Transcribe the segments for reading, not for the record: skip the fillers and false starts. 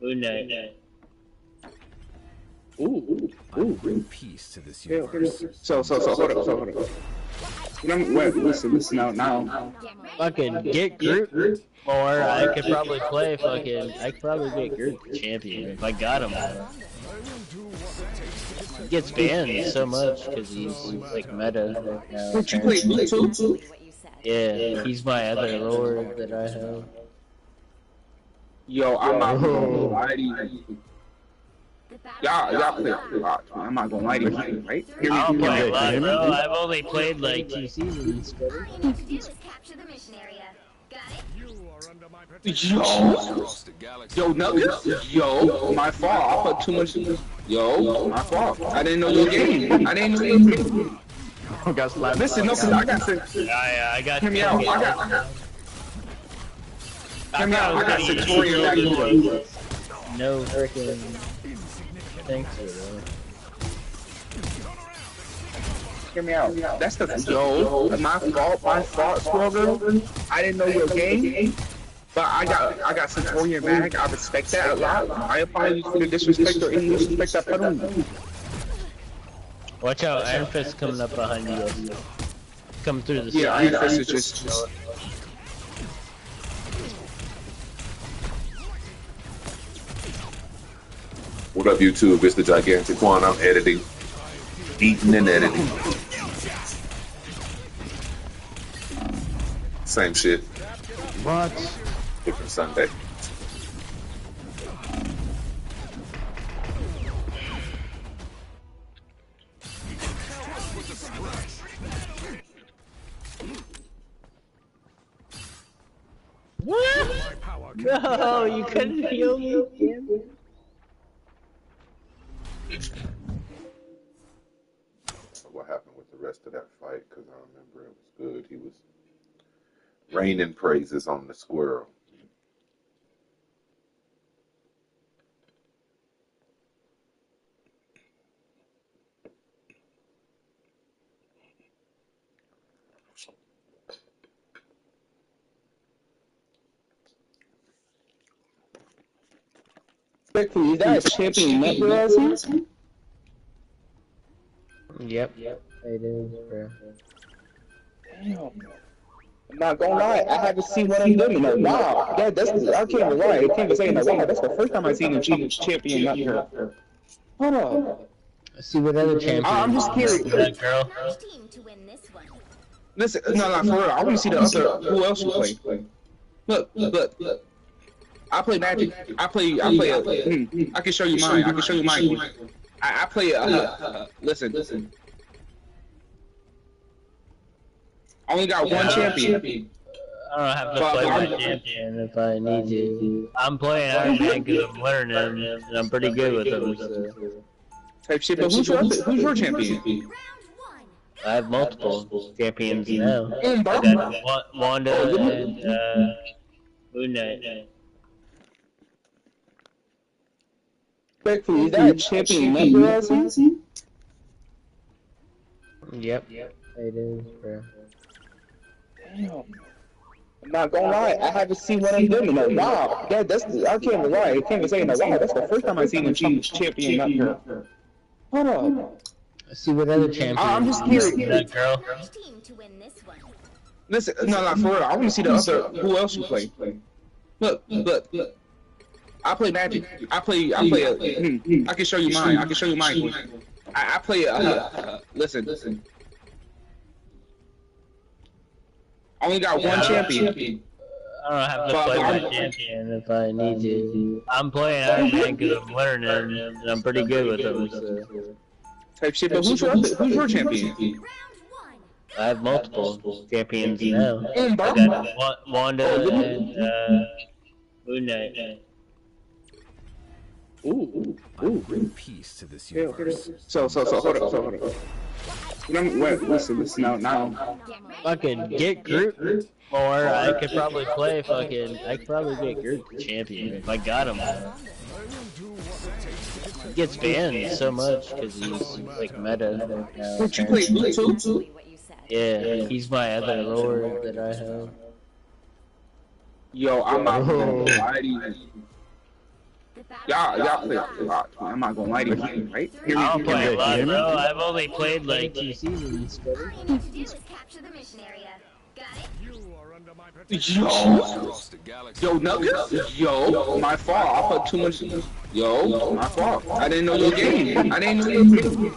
Moon Knight. Ooh. Bring peace to this universe. So, hold up. Wait, listen now. Fucking get Groot, or I could probably play I could probably get Groot the champion if I got him. He gets banned so much because he's like meta right now. Don't you play Groot too? Yeah, he's my other lord that I have. Yo, I'm not gonna lie to you. Y'all play a lot. I'm not gonna lie to you, right? I don't play a lot, bro. I've only played like 2 seasons. Yo, my fault. I put too much. Yo, my fault. I didn't know your game. Listen, no, I got six. Yeah, I got. Hear me out. I got Victoria back. No freaking. Thanks for that. Hear me out. That's the my fault, Swogger. I didn't know your game. But I got Centurion back. I respect that a lot. I apologize for the disrespect or any disrespect I put on you. Watch out, Iron Fist coming up behind you. Coming through the side. Yeah, Iron Fist is just... What up, YouTube? It's the Gigantic One. I'm editing. Eating and editing. Same shit. What? Different Sunday. What? No, you couldn't heal me. What happened with the rest of that fight? Because I remember it was good. He was raining praises on the squirrel. Respectfully, is that a champion nut you're asking? Yep, it is, bro. Damn. I'm not gonna lie, I haven't seen one of them in a while. That's I can't even lie. I can't even say in a while. That's the first time I've seen a champion nut here. Hold on. Let's see what other champion. I'm just curious. That girl. Listen, no, for real. I want to see the other. Who else you play? Look. I play Magic. I can show you mine. I play. Listen. I only got one champion. I don't have to play my champion if I need to. I'm playing Iron Man because I'm learning and I'm pretty good with them. So. Type shit. But who's your champion? I have multiple champions now. I got Wanda and Moon Knight. Respectfully, is that a champion nut you're asking? Yep, it is, bro. Damn. I'm not gonna lie, I haven't seen one of them in a while. That's I can't even lie. I can't even say in a while. That's the first time I've seen a champion nut here. Hold on. Let's see what other champion. I'm just curious. That girl. Listen, no, for real. I want to see the other. Who else you play? Look. I play Magic. I can show you mine. I play. Listen. I only got one champion. I don't have to play my champion if I need to. I'm playing Iron Man because I'm learning and I'm pretty good with them. So. Type shit. But who's your champion? I have multiple champions now. I got Wanda and Moon Knight. Ooh. Bring peace to this universe. So hold up. Wait, listen now. Fucking get Groot, or I could probably play I could probably get Groot the champion if I got him. He gets banned so much because he's like meta right now. Don't you play Groot too? Yeah, he's my other lord that I have. Yo, I'm not gonna lie to you. Y'all play a lot. I'm not gonna lie to you, right? I don't play a lot, hear me? bro. I've only played like 2 seasons, brother. All you need to do is capture the mission area. Got it? Yo, Nuggets? Yo, my fault. I put too much. Yo, my fault. I didn't know your game. I didn't know your game.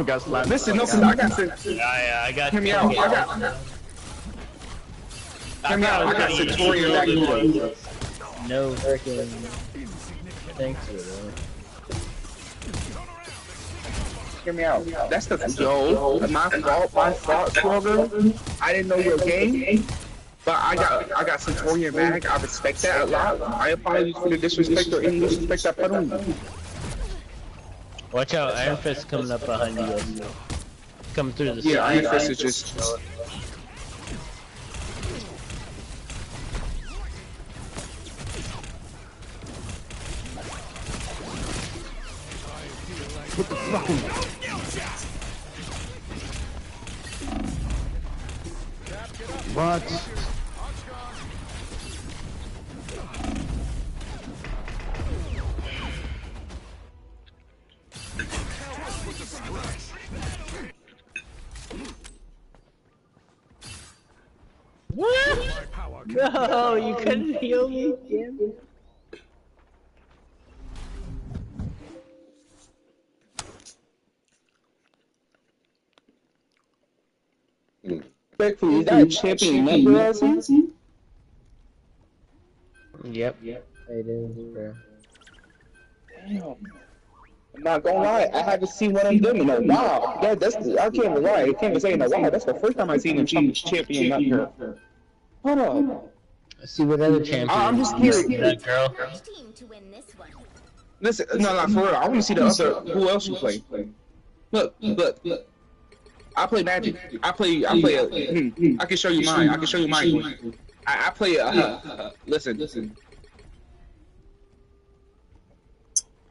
Got slapped. Listen, no, I got to. I got. Hear me out. Hear me out. I got Centurion back here. No freaking. Thanks for Hear me out. That's the yo. My fault, Swogger. I didn't know your game. But I got Centurion back. I respect that a lot. I apologize for the disrespect or any disrespect I put on you. Watch out, Iron Fist coming up behind you guys. Come through the Yeah, side. Iron Fist is just. What? What? No, you couldn't heal me. Damn it. Respectfully, is that a champion member as he? Yep. It is, bro. Damn. I'm not gonna lie, I haven't seen one of them in a while. That's I can't even lie. I can't even say in a while. That's the first time I've seen him champion member. Hold on. Let's see what other champion. I'm just curious. That girl. Which team to win this one? Listen, no, for real. I want to see the other. Who else you play? Look. I play Magic. I play. I can show you mine. I play. Listen.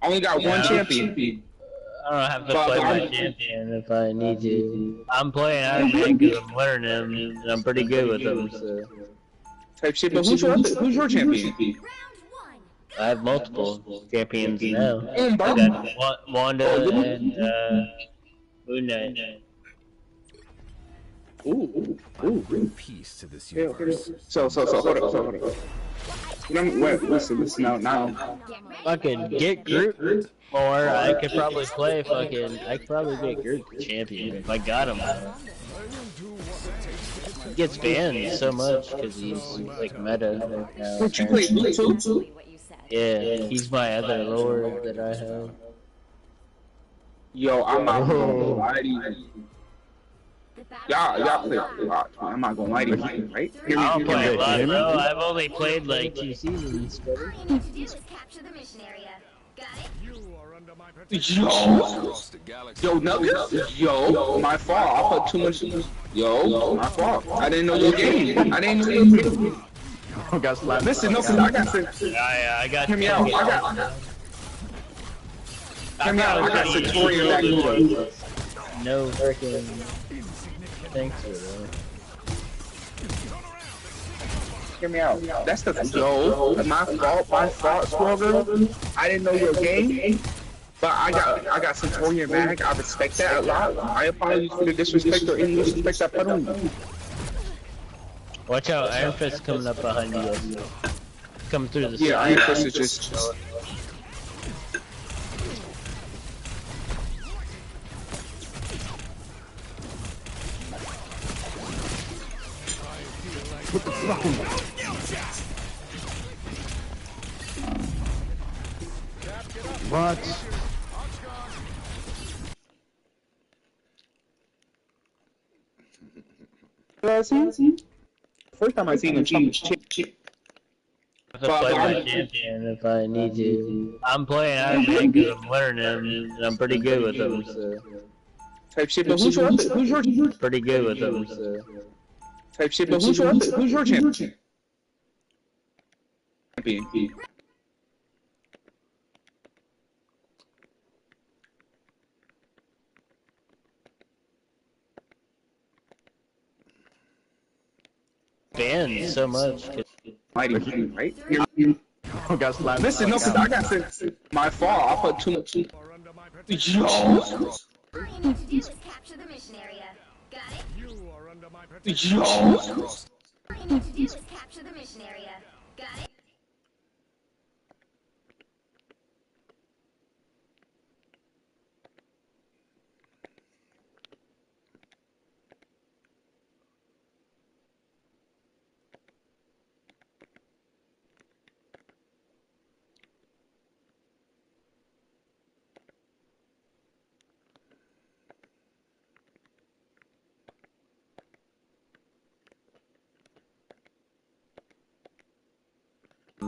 I only got one champion. I don't have to play my champion if I need to. I'm playing Iron Man because I'm learning and I'm pretty good with them. So Type shit. But who's your champion? Round one. I have multiple champions now. I And bro. got Wanda and Moon Knight. Ooh. Bring peace to this universe. So hold up. Listen now. Get ready. Fucking get Groot, or I could probably play fucking. I could probably get Groot champion if I got him. He gets banned so much because he's like meta now. What you play Blue too? What you said. Yeah, he's my other lord that I have. Yo, I'm not gonna lie to you. The battle Y'all play a lot. I'm not gonna lie to you, right? I don't play a lot, hear me? bro. I've only played like 2 seasons, brother. All you need to do is capture the mission area. Got it? Yo, Nuggets? Yo, my fault. I put too much. Yo, my fault. I didn't know your game. Got slapped. Listen, I got to. I got. Hear me out. I got Centurion back here. No freaking. Thanks for that. Hear me out. That's the yo. My fault, Swogger. I didn't know your game. But I got Centurion back. I respect that a lot. I apologize for the disrespect or any disrespect I put on you. Watch out, Iron Fist coming up behind you guys. Come through the Yeah, side. Iron Fist is just. What? First time I seen him chip. I have to play my champion if I need to. I'm playing Iron Man because I'm learning and I'm pretty good with them. So Type shit. But who's your pretty good with them. So type shit? But who's your champion? banned so much. Mighty, right? Got slammed. Listen, no, because I got sent. My fault. I put too much. Yo. All you need to do is capture the mission area. Got it? Yo. All you need to do is capture the mission area. Got it?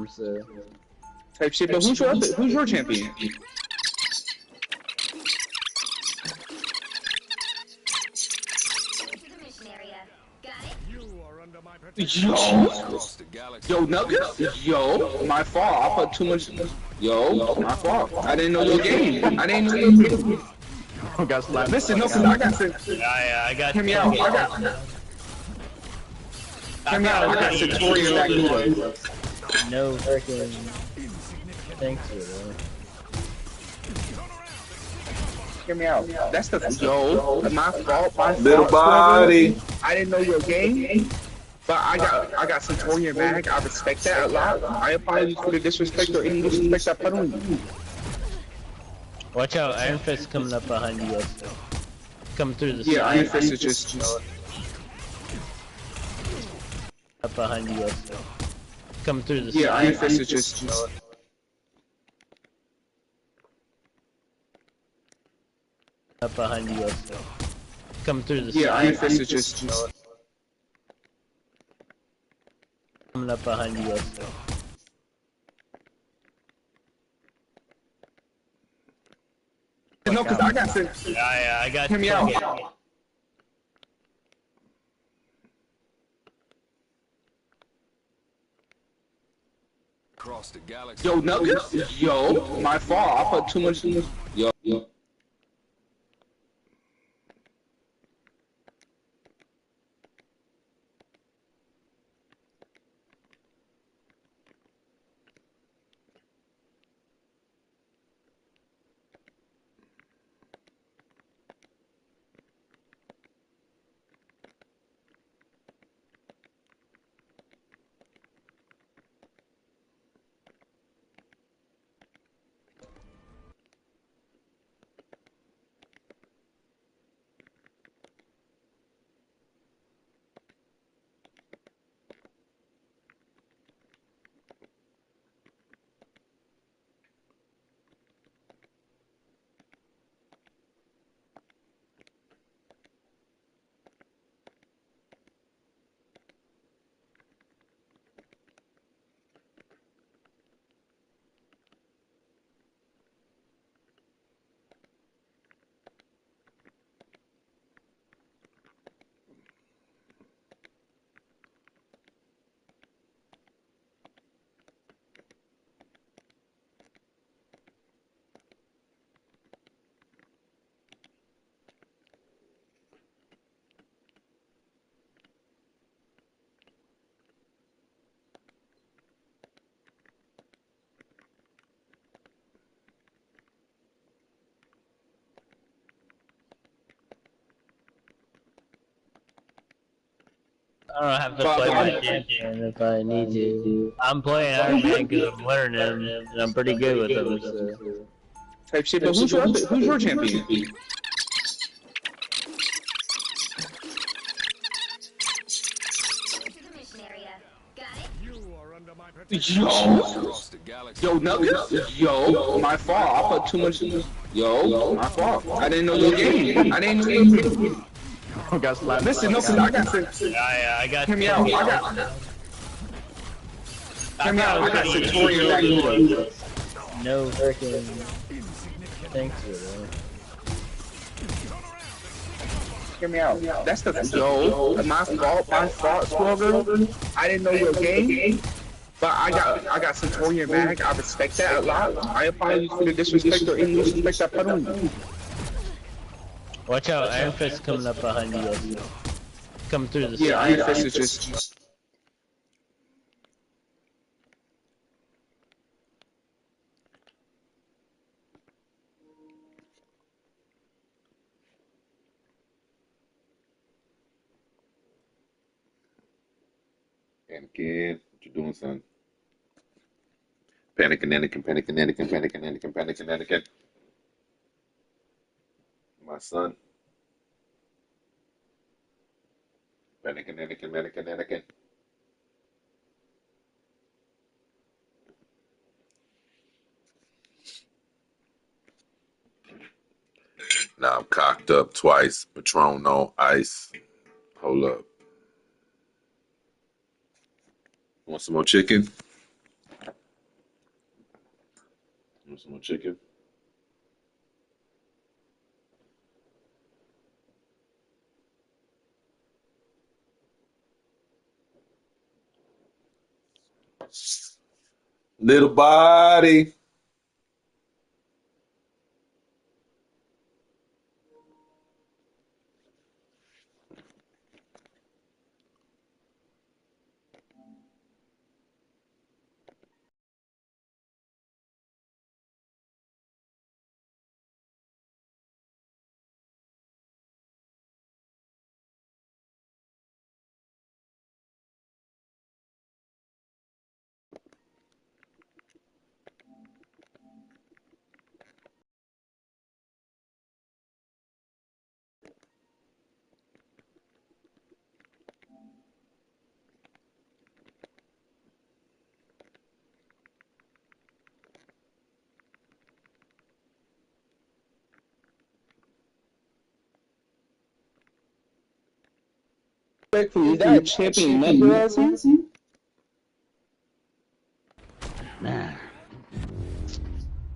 So, Type shit, but who's your champion? To the mission area. Got it? Yo. Yo, Nugget. Yo, my fault. I put too much. Yo, my fault. I didn't know your game. I didn't know your game. Got slammed. Listen, no, because I got sent. I got. Hear me out. Hear me out. I got Centurion Magneto. No freaking. Thanks for that. Hear me out. That's the yo. My fault. My Little fault. body. I didn't know your game, but I got Centurion Mag. I respect that a lot. I apologize for the disrespect or any disrespect I put on you. Watch out, Iron Fist coming up behind you guys. Coming through the Yeah, side. Iron Fist is just. Up behind you guys. Coming through the side. Yeah, Iron Fist is just. Up behind you guys. Coming through the side. Yeah, Iron Fist is just. Coming up behind you guys. No, because I got sent. I got. Hear me out. Across the galaxy. Yo, Nugget. Yo, my fault. I put too much. Yo. I don't have to play my champion if I need to. I'm playing Iron Man because I'm learning him, and I'm pretty good with him. So. Type shit, but who's your champion? To the mission area. Got it? Yo. Across the galaxy. Yo, Nugget. Yo, my fault. I put too much. Yo, my fault. I didn't know your game. I didn't know your game. Got slammed. Listen, no, because I got sent. I got. Hear me out. Hear me out. I got Centurion Magneto. No freaking. Thanks for that. Hear me out. That's the yo. My fault, Swogger. I didn't know your game, but I got Centurion Mag. I respect that a lot. I apologize for the disrespect or any disrespect I put on you. Watch out, Iron Fist coming up behind you guys. Coming through the Yeah, side. Iron Fist is just. Panicking. What you doing, son? Panicking, Anakin, panicking, Anakin, panicking, Anakin, panicking, Anakin. My son. Panicking, Anakin, panicking, Anakin. Now I'm cocked up twice. Patron no ice. Hold up. Want some more chicken? Want some more chicken? Little body. Respectfully, is that a champion number? Man.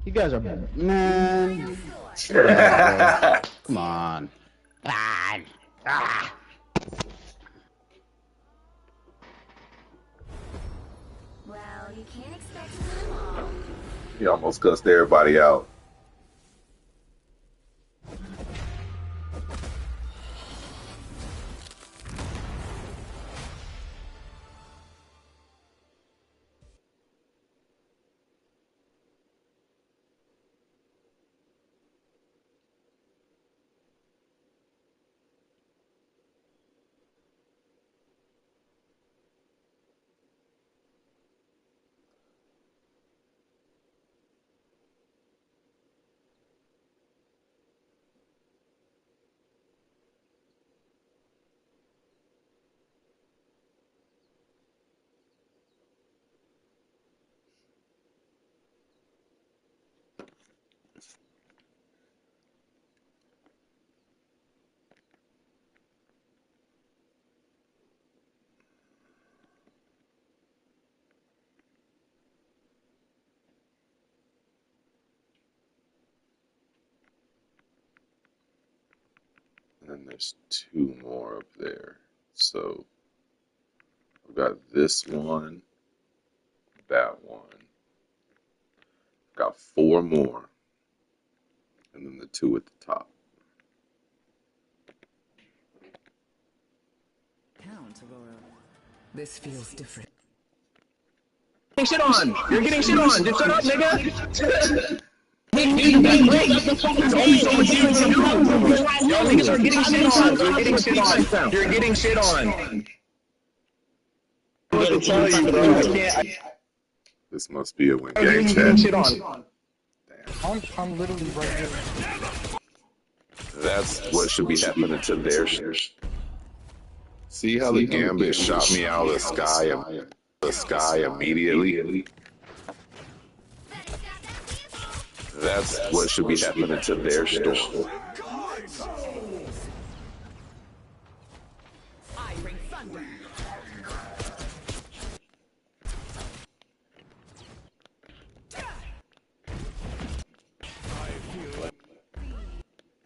You guys are man. Come on. Well, you can't expect to win them all. He almost cussed everybody out. And there's two more up there. So I've got this one, that one. Got four more. And then the two at the top. Count, Aurora. This feels different. Shit on! You're getting shit on! Just shut up, nigga! Y'all niggas are getting shit on! You're getting shit on! You're getting shit on! I tell you, bro. I can't. This must be a win You're game getting shit chat. on. I'm literally right here. That's what should be happening to their shares. See how the Gambit shot me out of the sky immediately? That's what should be happening to their store. I bring thunder.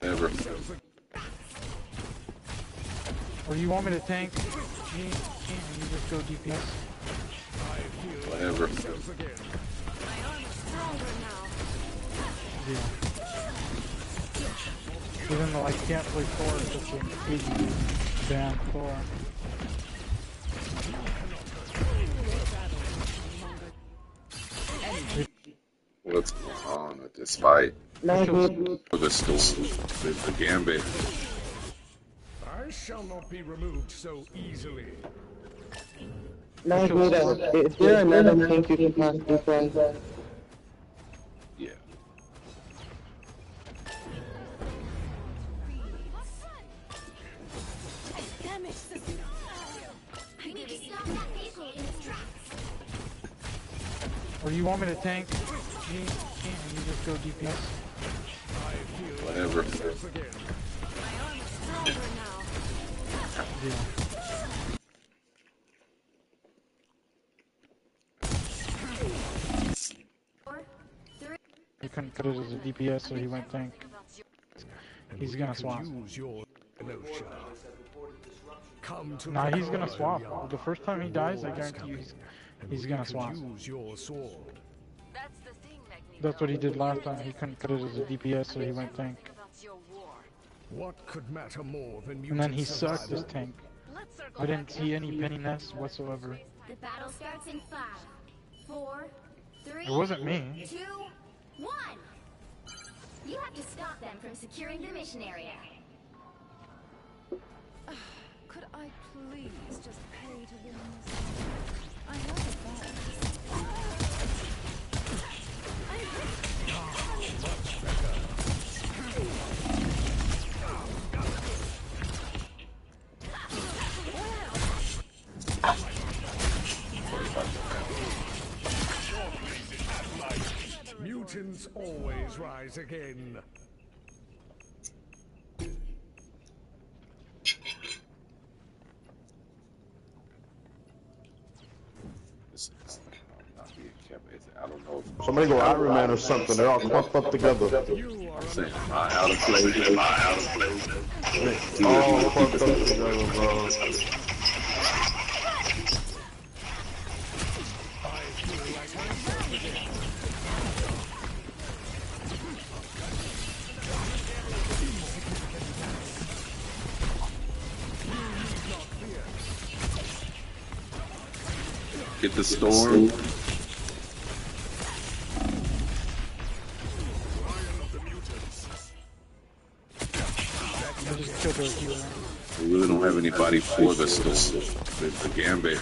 Never. Or you want me to tank me and you just go DPS? Whatever. Yeah. Even though I can't play Thor, it's such an easy ban Thor. What's going on with this fight? For the storm, the Gambit. I shall not be removed so easily. Nice meetup. Is there another tank you can possibly play? Yeah. You need to stop that vehicle in its tracks. Or you want me to tank G and you just go DPS? Whatever. Yeah. He couldn't cut it as a DPS, so he went tank. He's gonna swap. Nah, he's gonna swap. The first time he dies, I guarantee you he's gonna swap. That's what he did last time. He couldn't cut it as a DPS, so he went tank. What could matter more than And then he sucked as tank. I didn't see any penny nests whatsoever. The battle starts in 5, 4, 3, It wasn't me. 2, 1. You have to stop them from securing the mission area. Could I please just pay to win this? I have a bad. Mutants always rise again. I don't know. Somebody go Iron Man or something. They're all clumped up together. I'm saying, am I out of place? Am I out of place? All clumped up together, bro. Get the storm. I just killed their healer. We really don't have anybody for the storm. The Gambit.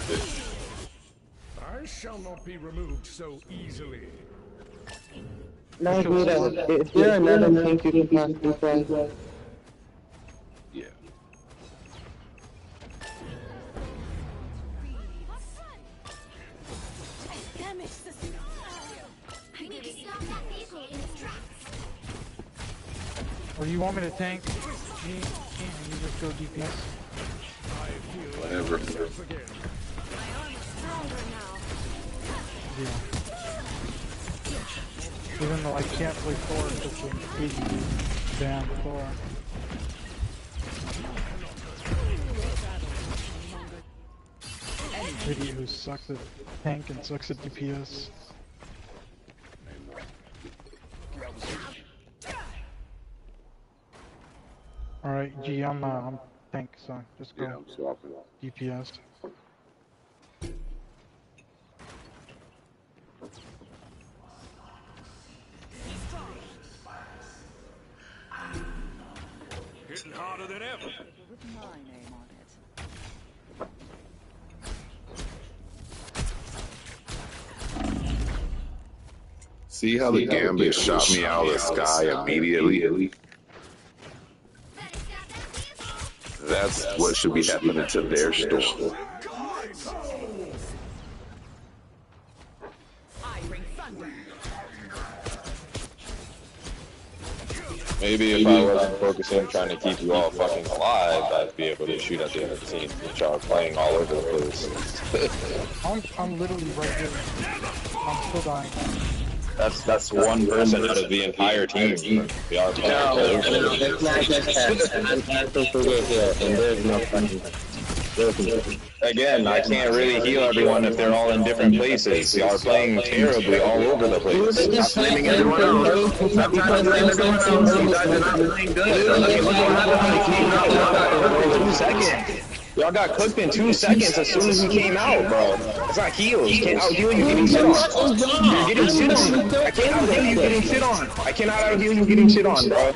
I shall not be removed so easily. Nice meetup. Is there another tank you can possibly play? Yeah. You need to stop that vehicle in its tracks. Or you want me to tank G and you just go DPS? Whatever. Yeah. Even though I can't play Thor, it's just an easy damn Thor. Idiot who sucks at tank and sucks at DPS. Alright, G, I'm tank, so just go Yeah, I'm swapping. DPS. Hitting harder than ever. With my name on it. See how the Gambit shot me out of the sky immediately? That's what should be happening to their storm. Maybe if I wasn't focusing trying to keep you all fucking alive, I'd be able to shoot at the other team, which are playing all over the place. I'm literally right here. I'm still dying. That's one person out of the entire team. We are playing all over the place. It's not just that. I'm cancelled for this here, and there's no fucking... Again, I can't really heal everyone if they're all in different places. We are playing terribly all over the place. Stop blaming everyone else. Stop trying to blame everyone else. You guys are not playing good. Look at what happened when he came out. In 2 seconds. Y'all got cooked in 2 seconds as soon as he came out, bro. It's not heals. You can't out heal you getting shit on. You're getting shit on. I can't out heal you getting shit on. I cannot out heal you getting shit on, bro.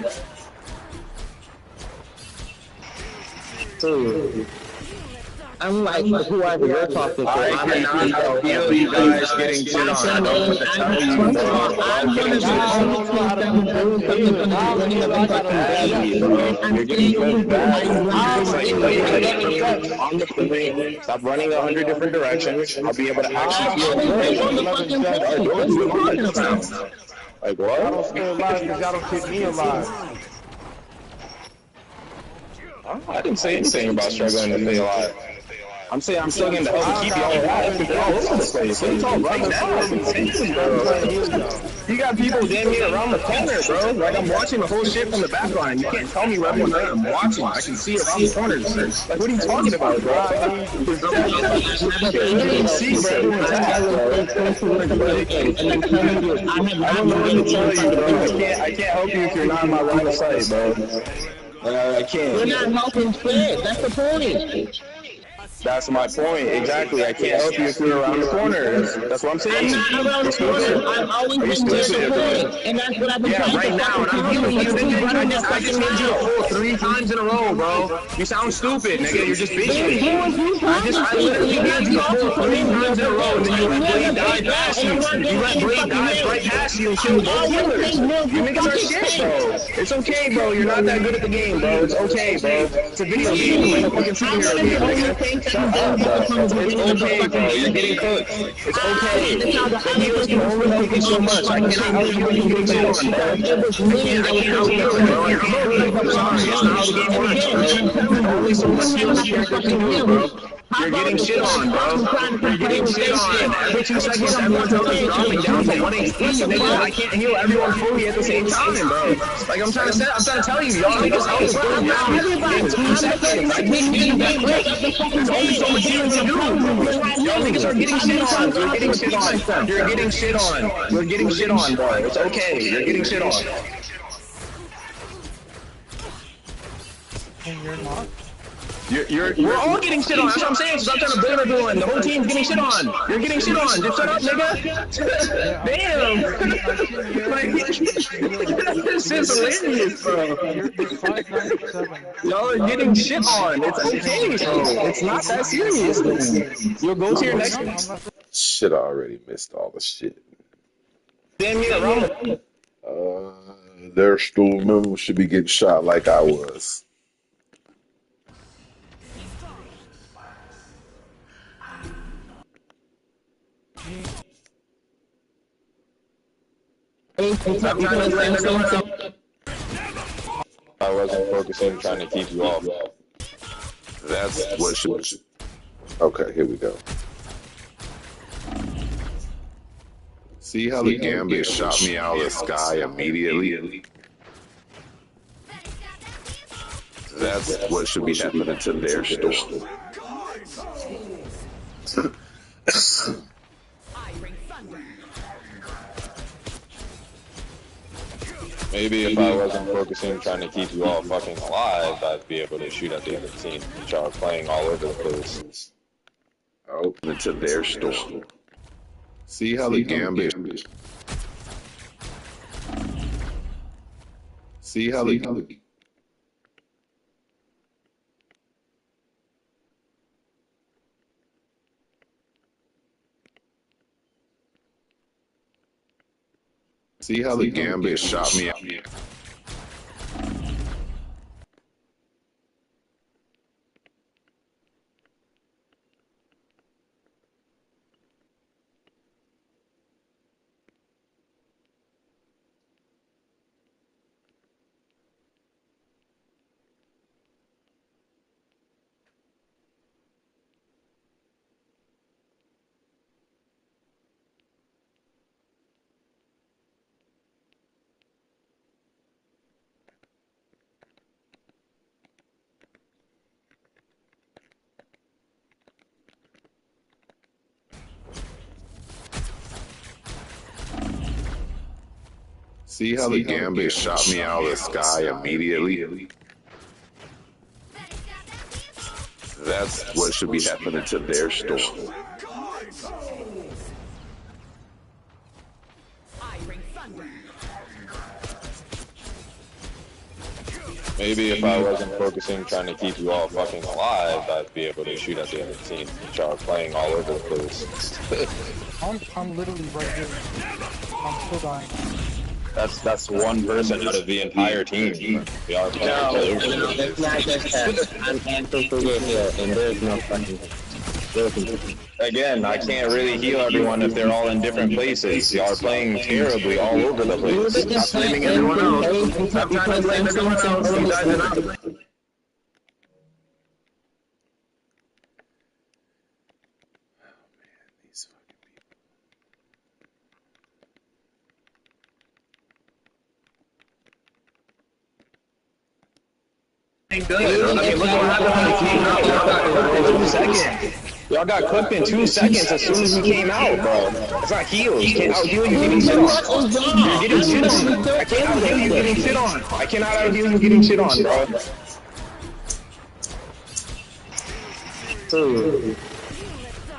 I'm like whoever you're talking to. I cannot feel you guys getting shit on. I don't know what to tell you, bro. I'm one of the only teams that was doing something from the beginning of the fucking game, bro. You're getting cooked bad. On the plane. Stop running 100 different directions. I'll be able to actually feel good. Like what? Y'all don't stay alive because y'all don't keep me alive. I didn't say anything about struggling to stay alive. I'm saying I'm struggling to help keep y'all alive because you're all over the place. What are you talking right now? You got people damn near around the corner, bro. Like I'm watching the whole shit from the back line. You can't tell me where I'm watching. I can see around the corners. Like what are you talking about, bro? You can't even see where everyone's at, bro. I don't know what to tell you, bro. I can't help you if you're not in my line of sight, bro. I can't. You're not helping shit. That's the point. That's my point. Exactly. I can't help you if you're around the corner. That's what I'm saying. I'm not around the corner. I'm always been near the point, and that's what I've been trying right to now. And I'm you. I just made you a hole 3 times in a row, bro. You sound stupid, nigga. You're just bitching. I literally made you a hole 3 times in a row, and then you let Blade die past you. You let Blade die right past you and kill both killers. You niggas are shit, bro. It's okay, bro. You're not that good at the game, bro. It's okay, bro. It's a video game. It's like a fucking superhero game, nigga. Shut up, bro. It's okay, bro. You're getting cooked. It's okay. The healers can only help you so much. I cannot help you when you get shit on, bro. I can't help you, bro. I'm sorry. It's not how the game works, bro. There's only so much healing characters can do, bro. You're getting shit on, bro. You're getting shit on. Every 2 seconds, everyone's health is dropping down to 1 HP, nigga. I can't heal everyone fully at the same time, bro. Like, I'm trying to tell you, y'all niggas' health is going down in 2 seconds. I can't do that quick. There's only so much healing to do. Y'all niggas are getting shit on. You're getting shit on. You're getting shit on. You're getting shit on, bro. It's okay. You're getting shit on. And you're not? We're all getting shit on. That's what I'm saying. So I'm trying to blame everyone. The whole team's getting shit on. You're getting shit on. Just shut up, nigga. Damn. Like, this is hilarious, bro. You're 597. Y'all are getting shit on. It's okay, bro. It's not that serious. You'll go to your next. Shit, I already missed all the shit. Damn near around. Their stool members should be getting shot like I was. I wasn't focusing, trying to keep you off. That's what should. Okay, here we go. See how the Gambit shot me out of the sky immediately? That's what should be happening to their storm. Maybe if I wasn't focusing, trying to keep you all fucking alive, I'd be able to shoot at the other team. But y'all are playing all over the place. Open it to their storm. See how the Gambit. See how the. See how the Gambit shot me out. See how the Gambit shot me out of the sky immediately? That's what should be happening to their storm. Maybe if I wasn't focusing trying to keep you all fucking alive, I'd be able to shoot at the other team, which are playing all over the place. I'm literally right here. I'm still dying. That's one person out of the entire team. We are playing all over the place. It's not just that. I'm cancelled for your heal, and there's no fucking. Again, I can't really heal everyone if they're all in different places. Y'all are playing terribly all over the place. Stop blaming everyone else. Stop trying to blame everyone else. You guys are not. Ain't good. I mean, look what happened when he came out. Y'all got cooked in 2 seconds. Y'all got cooked in 2 seconds as soon as he came out, bro. It's not heals. You can't out heal you getting shit on. You're getting shit on. I can't out heal you getting shit on. I cannot out heal you getting shit on, bro.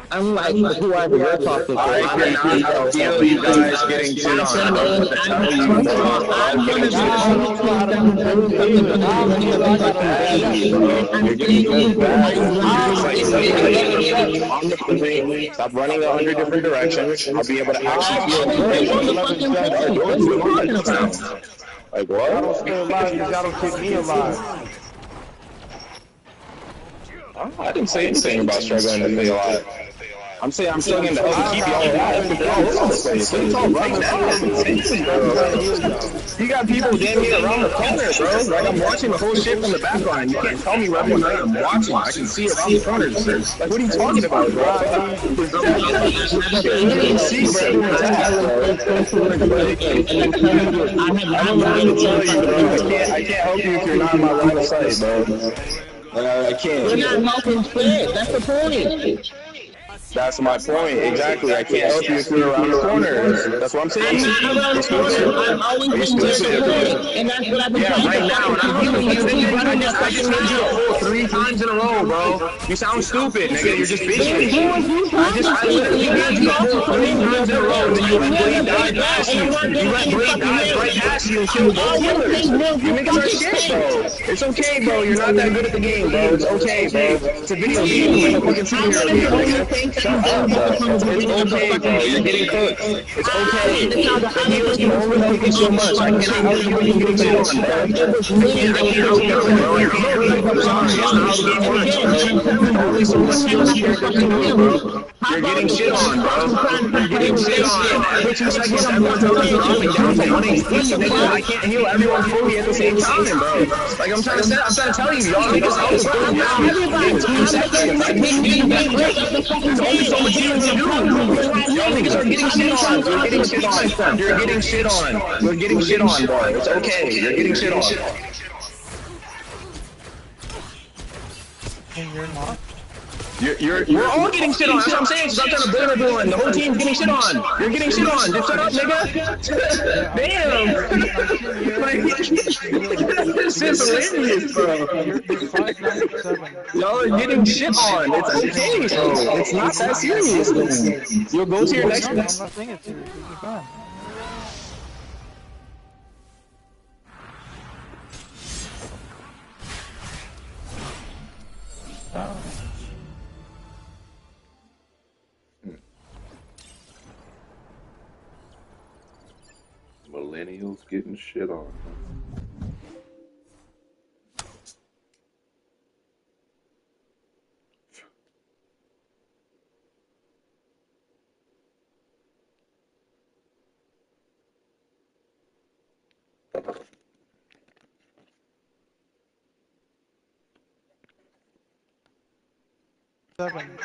I'm like, whoever you're talking to. I cannot out heal you guys getting shit on. Stop running 100 different directions. I'll be able to actually heal. Like what? Y'all don't stay alive because y'all don't keep me alive. I didn't say anything about struggling to stay alive. I'm saying I'm struggling to help keep y'all alive. You got people damn near around the corner, bro. Like, I'm watching the whole shit from the backline. You can't tell me what I'm watching. I can see it around the corners. Like, what are you talking about, bro? You can't see, bro. I don't know what to tell you, bro. I can't help you if you're not in my line of sight, bro. I can't. You're not helping shit. That's the point. That's my point. Exactly. I can't help you if you're around the corner. That's what I'm saying. I'm not around the corner. I'm always in the point. And that's what I've been trying right now, and I'm healing you. I just made you a whole 3 times in a row, bro. You sound stupid, nigga. You're just bitching. I literally made you a whole 3 times in a row, and then you let Blade die past you. You let Blade die right past you and kill both killers. You niggas are shit, bro. It's okay, bro. You're not that good at the game, bro. It's okay, bro. It's a video game. You're fucking sitting here again. Shut up, bro. It's okay, bro. You're getting cooked. It's okay. The healers can only help you so much. I cannot help you when you're getting shit on, bro. I can't help you, bro. You're sorry. That's not how the game works, bro. Only so much skills characters can do, bro. You're getting shit on, bro. You're getting shit on. Every 2 seconds, everyone tells us dropping down to 1 HP, nigga. I can't heal everyone fully at the same time, bro. Like, I'm trying to tell you, y'all niggas help us go down in 2 seconds. I can't do that. So much healing to do. Y'all niggas are getting shit on. You're getting shit on. You're getting shit on. You're getting shit on, bro. It's okay. You're getting shit on. And you're not? We're all getting shit on. That's what I'm saying. Stop trying to blame everyone. The whole team's getting shit on. You're getting shit on. Just shut up, nigga. Damn. Like, this is hilarious, bro. You're 597. Y'all are getting shit on. It's okay, bro. It's not that serious, man. You'll go to your next. I'm not saying it's serious. You're fine. Millennials getting shit on.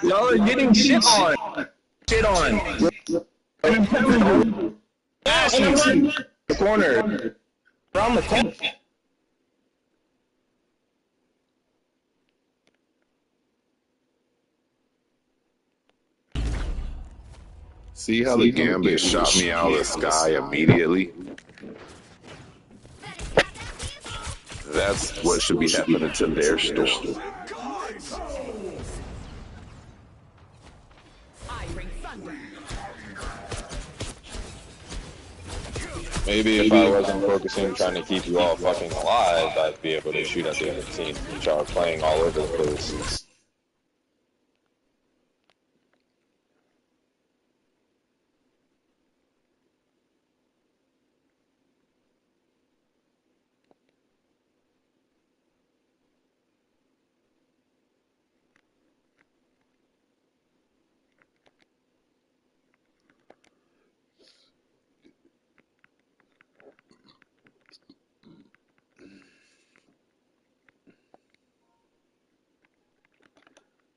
Y'all are getting shit on. Shit on. The corner. Around the corner. See how the Gambit shot me out of the sky immediately? That's what should be happening to their storm. Maybe if I wasn't focusing trying to keep you all fucking alive, I'd be able to shoot at the other team, which are playing all over the place.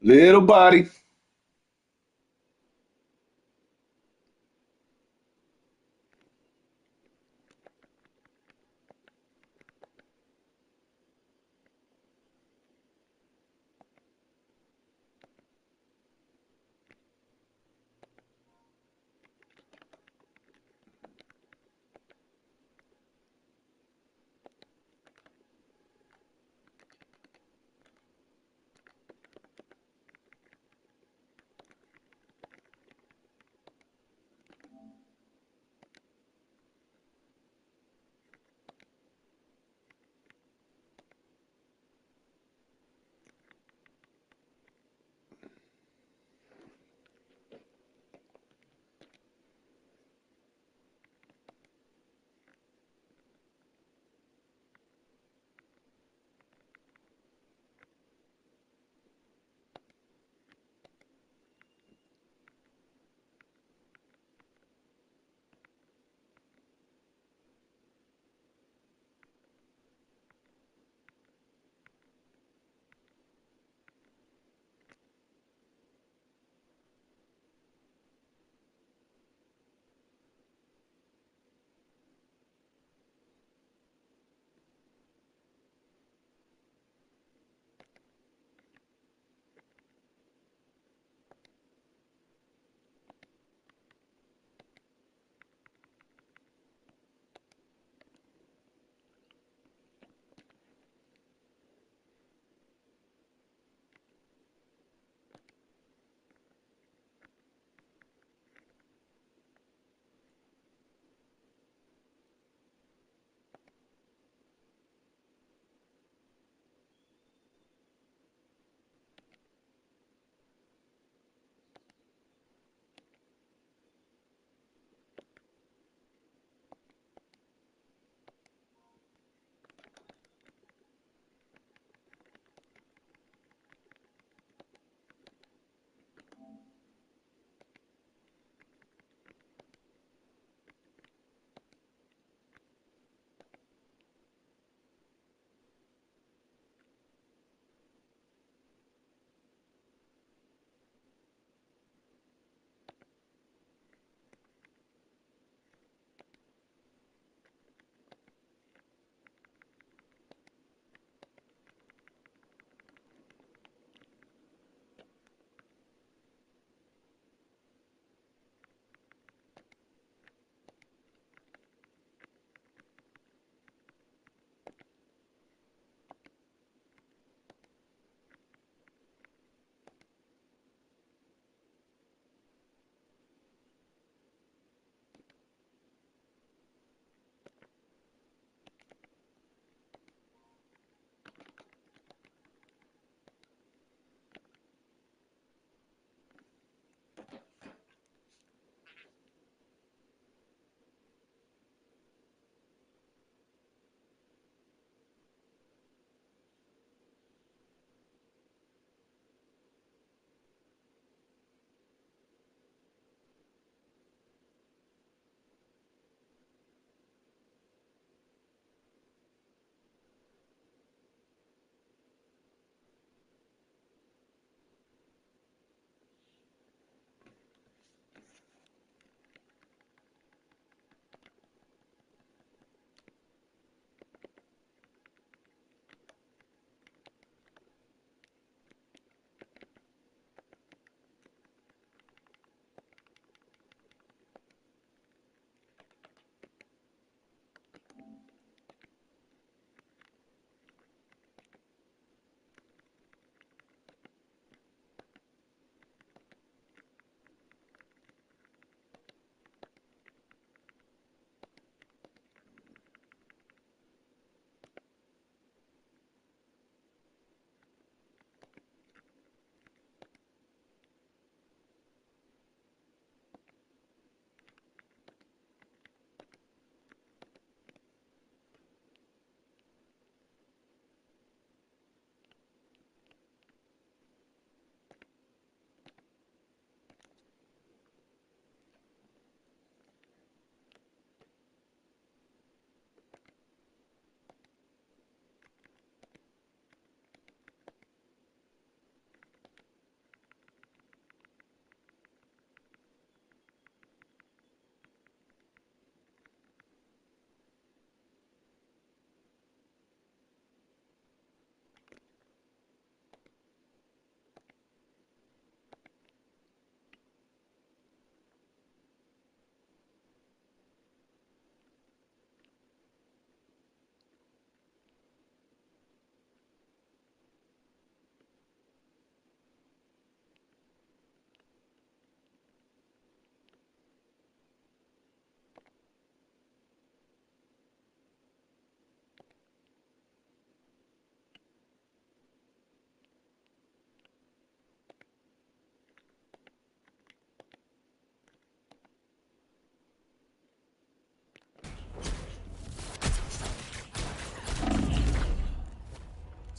Little body.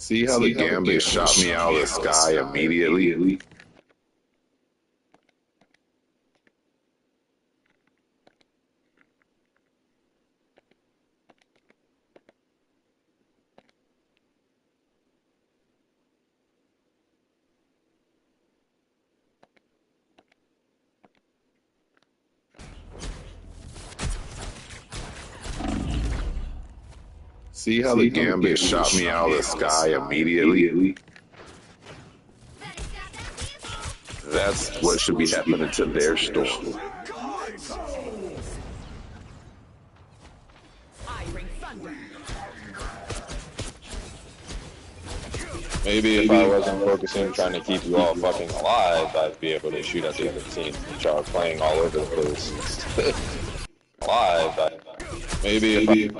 See how the Gambit shot me out of the sky immediately? See how the Gambit shot me out of the sky immediately? That's what should be happening to their storm. Maybe if I wasn't focusing trying to keep you all fucking alive, I'd be able to shoot at the other team, which are playing all over the place. Maybe if I...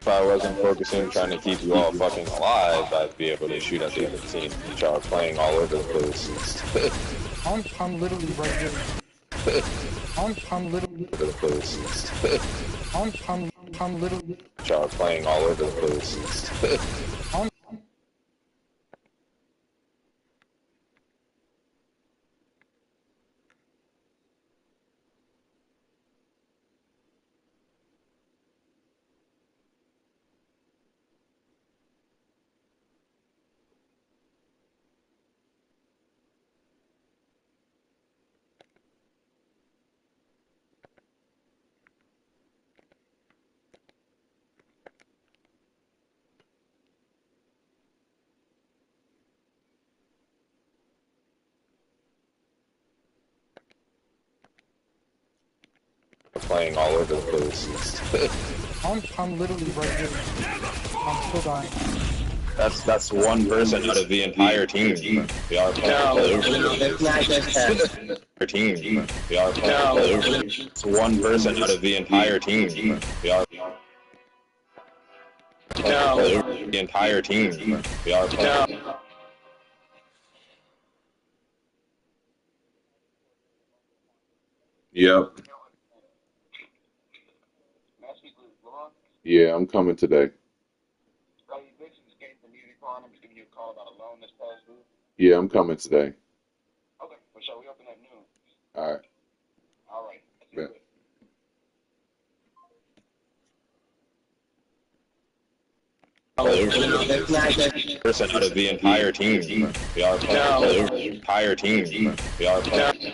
If I wasn't focusing trying to keep you all fucking alive, I'd be able to shoot at the other team, which are playing all over the place. I'm literally right here. I'm literally Over the place. I'm literally Which are playing all over the place. Playing all over the place. I'm literally right here. I'm still dying. That's one person out of the entire team. We are playing all over the team. We are playing all over. It's one person out of the entire team. We are playing all over the entire team. We are playing. Yep. Yeah, I'm coming today. Yeah, I'm coming today. Okay, well, shall we open at noon? All right. All right. Bet. Person out of the entire team. We are playing all over the entire team. We are playing.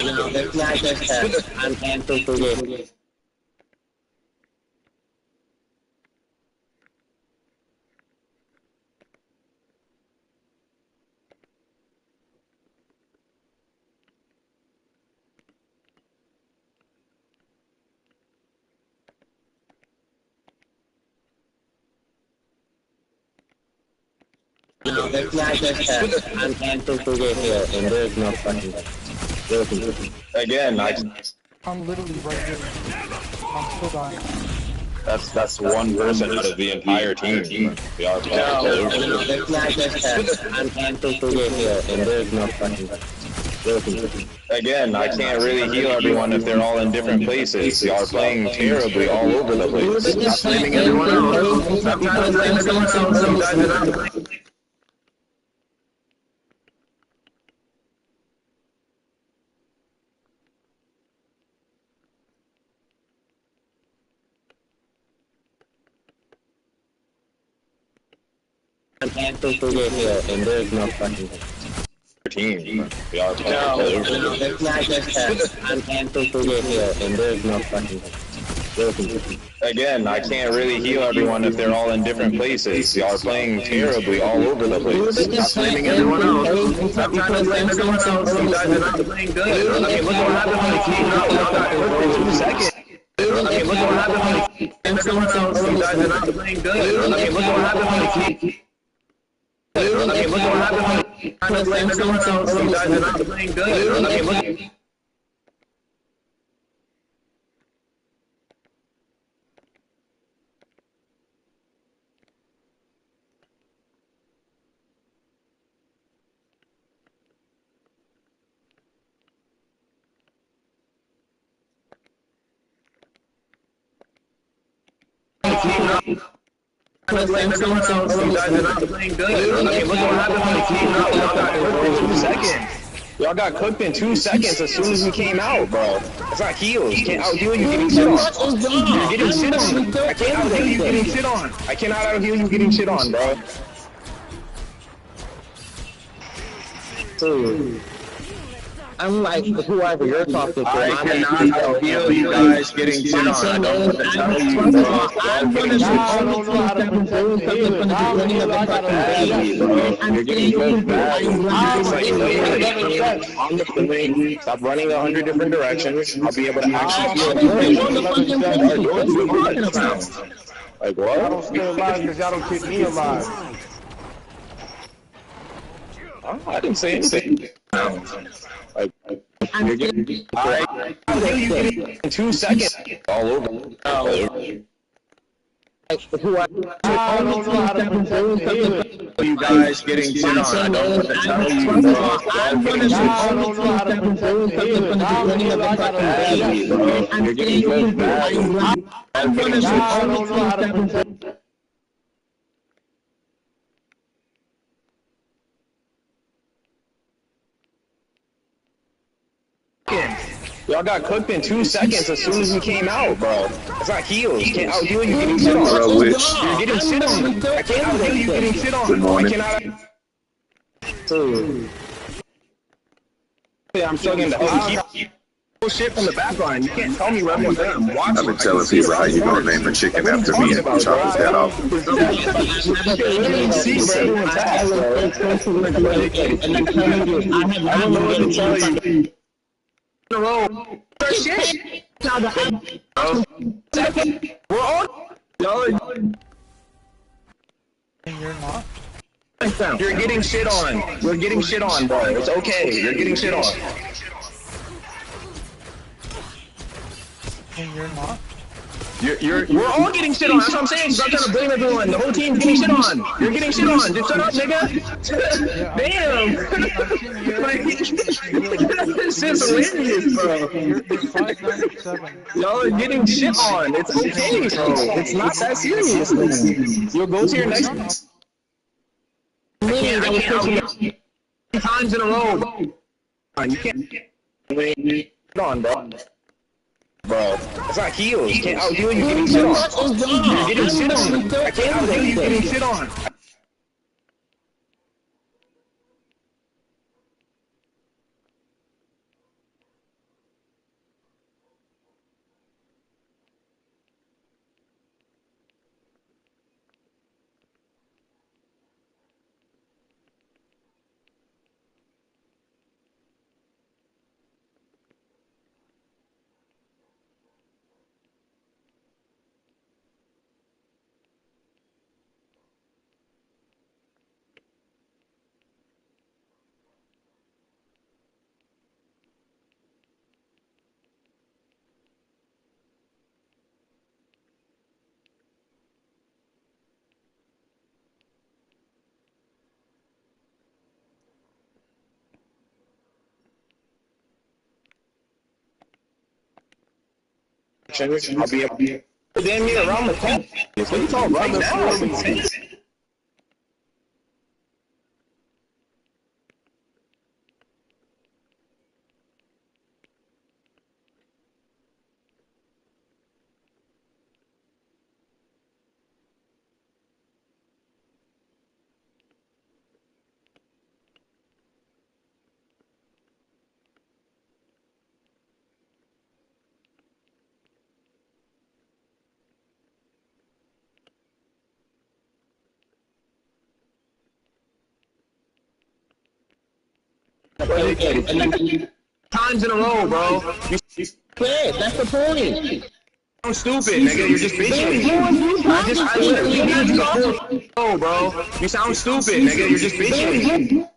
I'm cancelled for this. Let's not just I'm cancelled for this here, and there's no fucking... Again, I'm literally right here. I'm still dying. That's one person out of the entire team. We are playing all over. Let's not just I'm cancelled for this here, and there's no fucking... Again, I can't really heal everyone if they're all in different places. Y'all are playing terribly all over the place. Stop blaming everyone else. Stop trying to blame everyone else. You guys are not playing. I'm answering for your heal, and there's no fucking Team. Y'all are playing no, terribly. it's not just that. I'm answering for your heal, and there's no fucking Again, I can't really heal everyone if they're all in different places. Y'all are playing terribly all over the place. Stop blaming everyone else. Stop trying to blame everyone else. You guys are not playing good. I mean, look what happened when it came out. Y'all got cooked in 2 seconds. I mean, look what happened when it came out. Everyone else. You guys are not playing good. I mean, look what happened when it came I mean, look what happened when it trying to blame everyone else. You guys are not playing good. I mean, look. Blame everyone else. You guys are not playing good. I mean, look what happened when it came out. Y'all got cooked in 2 seconds. Y'all got cooked in 2 seconds as soon as we came out, bro. It's not heals. Can't out heal you getting shit on. You're getting shit on. I can't out heal you getting shit on. I cannot out heal you getting shit on, bro. I'm like whoever you're talking to. I cannot out heal you guys getting shit on. I don't know what to tell you, bro. I'm gonna be honest You're getting good, bro. Stop running 100 different directions. I'll be able to actually like what? I don't stay alive because y'all don't keep me alive. I didn't say anything. Like, you're getting, in 2 seconds, all over. I don't know how to protect the You guys getting shit on. I don't know what to tell you, bro. I don't know how to protect the You're getting good, bro. I don't know how to protect. Y'all got cooked in 2 seconds as soon as we came out, bro. It's not heals. Can't out heal you getting shit on. You're getting shit on. I can't out heal you getting shit on. I cannot. I'm struggling to keep shit from the back line. You can't tell me what I'm doing. I'm watching. I've been telling people how you gonna name a chicken after me and chop his head off. I don't know what to tell you. In a row. Shit. We're on. You're not. You're getting shit on. You're getting shit on, bro. It's okay. You're getting shit on. And you're not. We're all getting shit on. That's what I'm saying. Stop trying to blame everyone. The whole team's getting shit on. You're getting shit on. Just shut up, nigga. Damn. This shit's hilarious, bro. You're 597. Y'all are getting shit on. It's okay, bro. It's not that serious, man. You'll go to your next. I can't 3 times in a row. You can't. Come on, bro. Bro, it's not heals. Can't out heal you getting shit on. You're getting shit on. I can't out heal you getting shit on. I'll be able to damn near around the corner. What are you talking right now? Times in a row, bro. That's the point. I'm stupid, nigga. You're just bitching. I literally need you to pull, bro. You sound stupid, nigga. You're just bitching.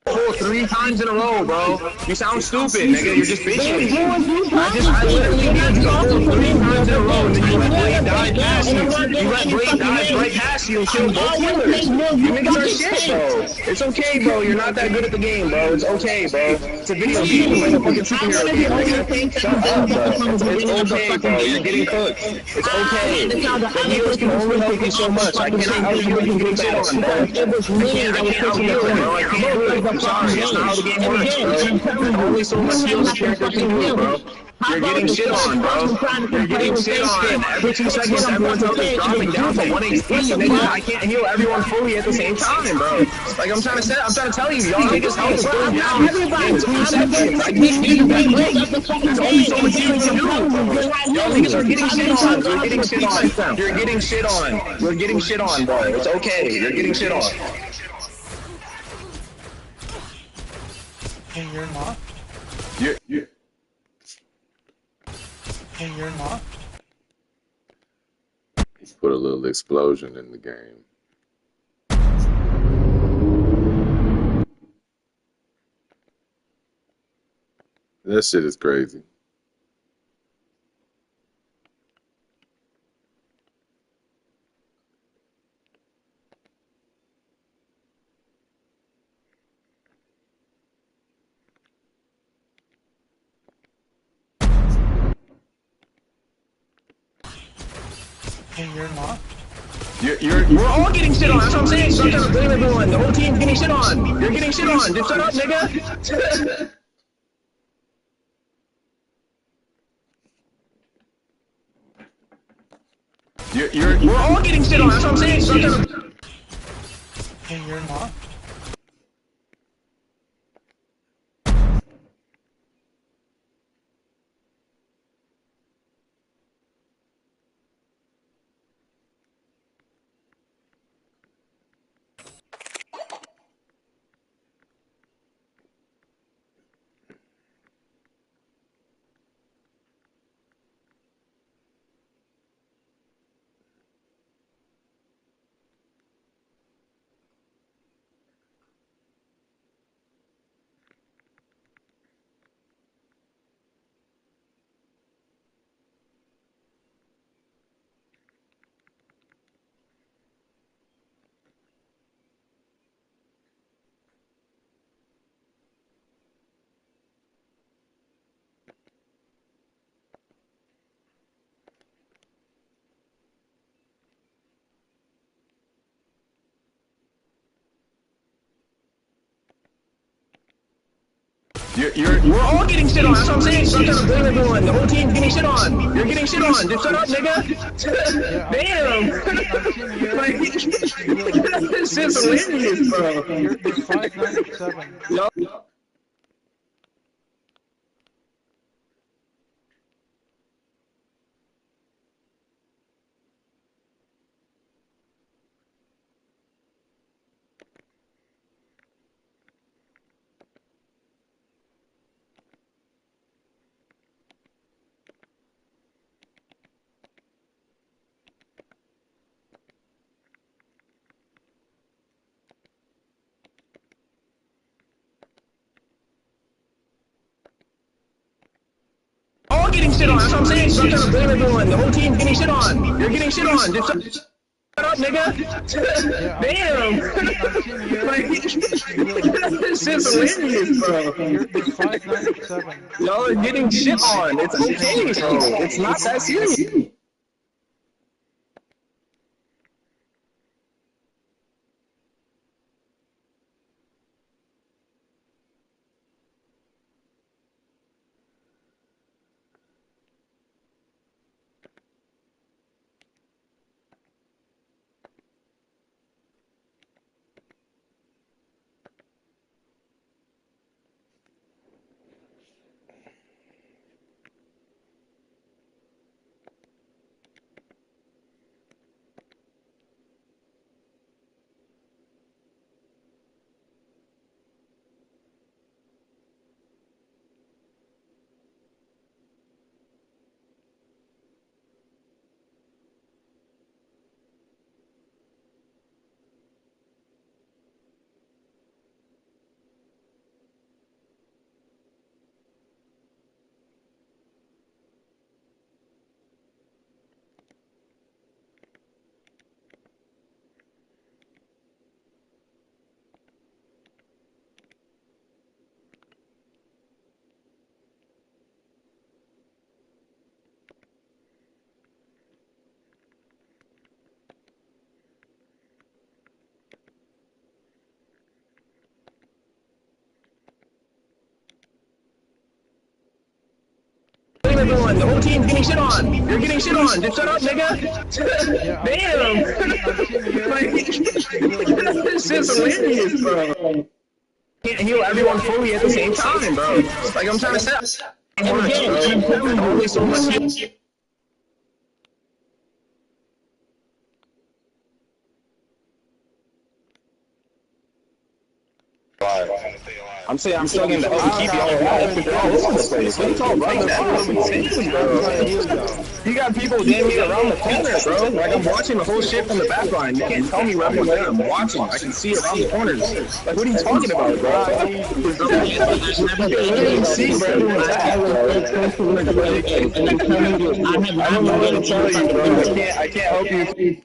Pull 3 times in a row, bro. You sound stupid, nigga. You're just bitching. I literally need you to pull 3 times in a row, and then you let Blade die past you. You let Blade die right past you and kill both killers. You niggas are shit, bro. It's okay, bro. You're not that good at the game, bro. It's okay, bro. It's a video game. It's like a fucking superhero game, nigga. Shut up, bro. It's okay, bro. You're getting cooked. It's okay. The healers can only help you so much. I cannot help you when you get shit on, bro. I can't help you, bro. I can't do it. I'm sorry. That's not how the game works, bro. There's only so much heals a character can do, bro. You're getting shit on, bro. You're getting shit on. Every 2 seconds, everyone's health is dropping down to 1 HP, nigga. I can't heal everyone fully at the same time, bro. Like, I'm trying to tell you, y'all niggas' health is going down in 2 seconds. I can't do that quick. There's only so much healing to do. Y'all niggas are getting shit on. You're getting shit on. You're getting shit on. You're getting shit on, bro. It's okay. You're getting shit on. And you're not? Yeah. And you're not? He's put a little explosion in the game. That shit is crazy. And you're not? We're all getting shit on. That's what I'm saying. Stop trying to blame everyone. The whole team's getting shit on. You're getting shit on. Just shut up, nigga. We're all getting shit on. That's what I'm saying. Stop trying to. And you're not? We're all getting shit on. That's what I'm saying. Stop trying to blame everyone. The whole team's getting shit on. You're getting shit on. Just shut up, nigga. Damn. This is hilarious, bro. You're 597. Yo. All getting shit on. That's what I'm saying. Stop trying to blame everyone. The whole team's getting shit on. You're getting shit on. Just shut up, nigga. Damn. This is hilarious, bro. You're 597. Y'all are getting shit on. It's okay, bro. It's not that serious. Everyone, the whole team's getting shit on. You're getting shit on. Just shut up, nigga. Damn. This is hilarious, bro. Can't heal everyone fully at the same time, bro. Like I'm trying to set. Only so much. I'm saying I'm struggling to help keep y'all alive because they're all over the place. What are you talking about? That's insane, bro. You got people damn near around the corner, bro. Like I'm watching the whole shit from the back line. You can't tell me where everyone's at. I'm watching. I can see around the corners. Like what are you talking about, bro? You can't see where everyone's at, bro. I don't know what to tell you, bro. I can't help you.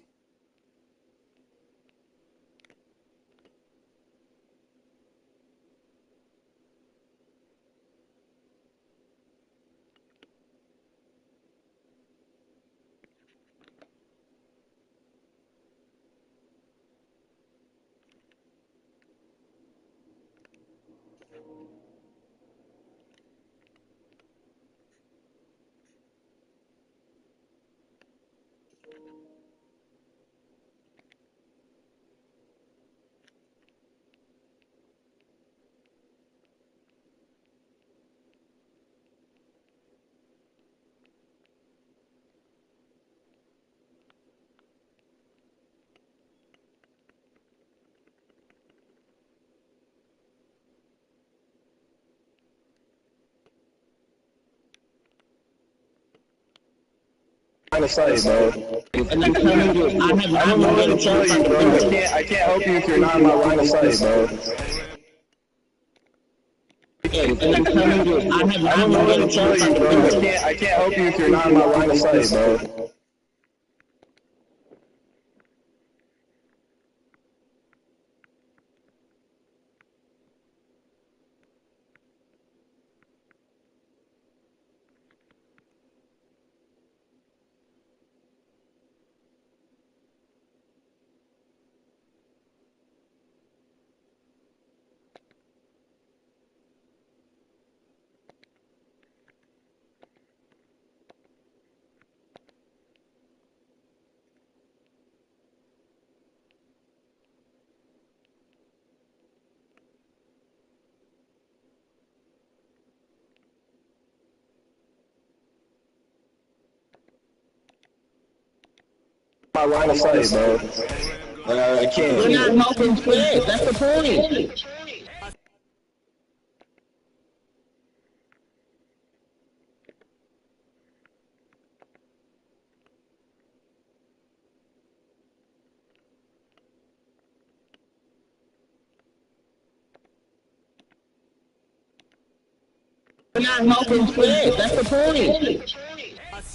Line of sight, bro. I don't know what to tell you, bro. I can't help you if you're not in my line of sight, bro. I don't know what to tell you, bro. I can't help you if you're not in my line of sight, bro. my line of sight, bro. I can't. You're not helping shit. That's the point. You're not helping shit. That's the point.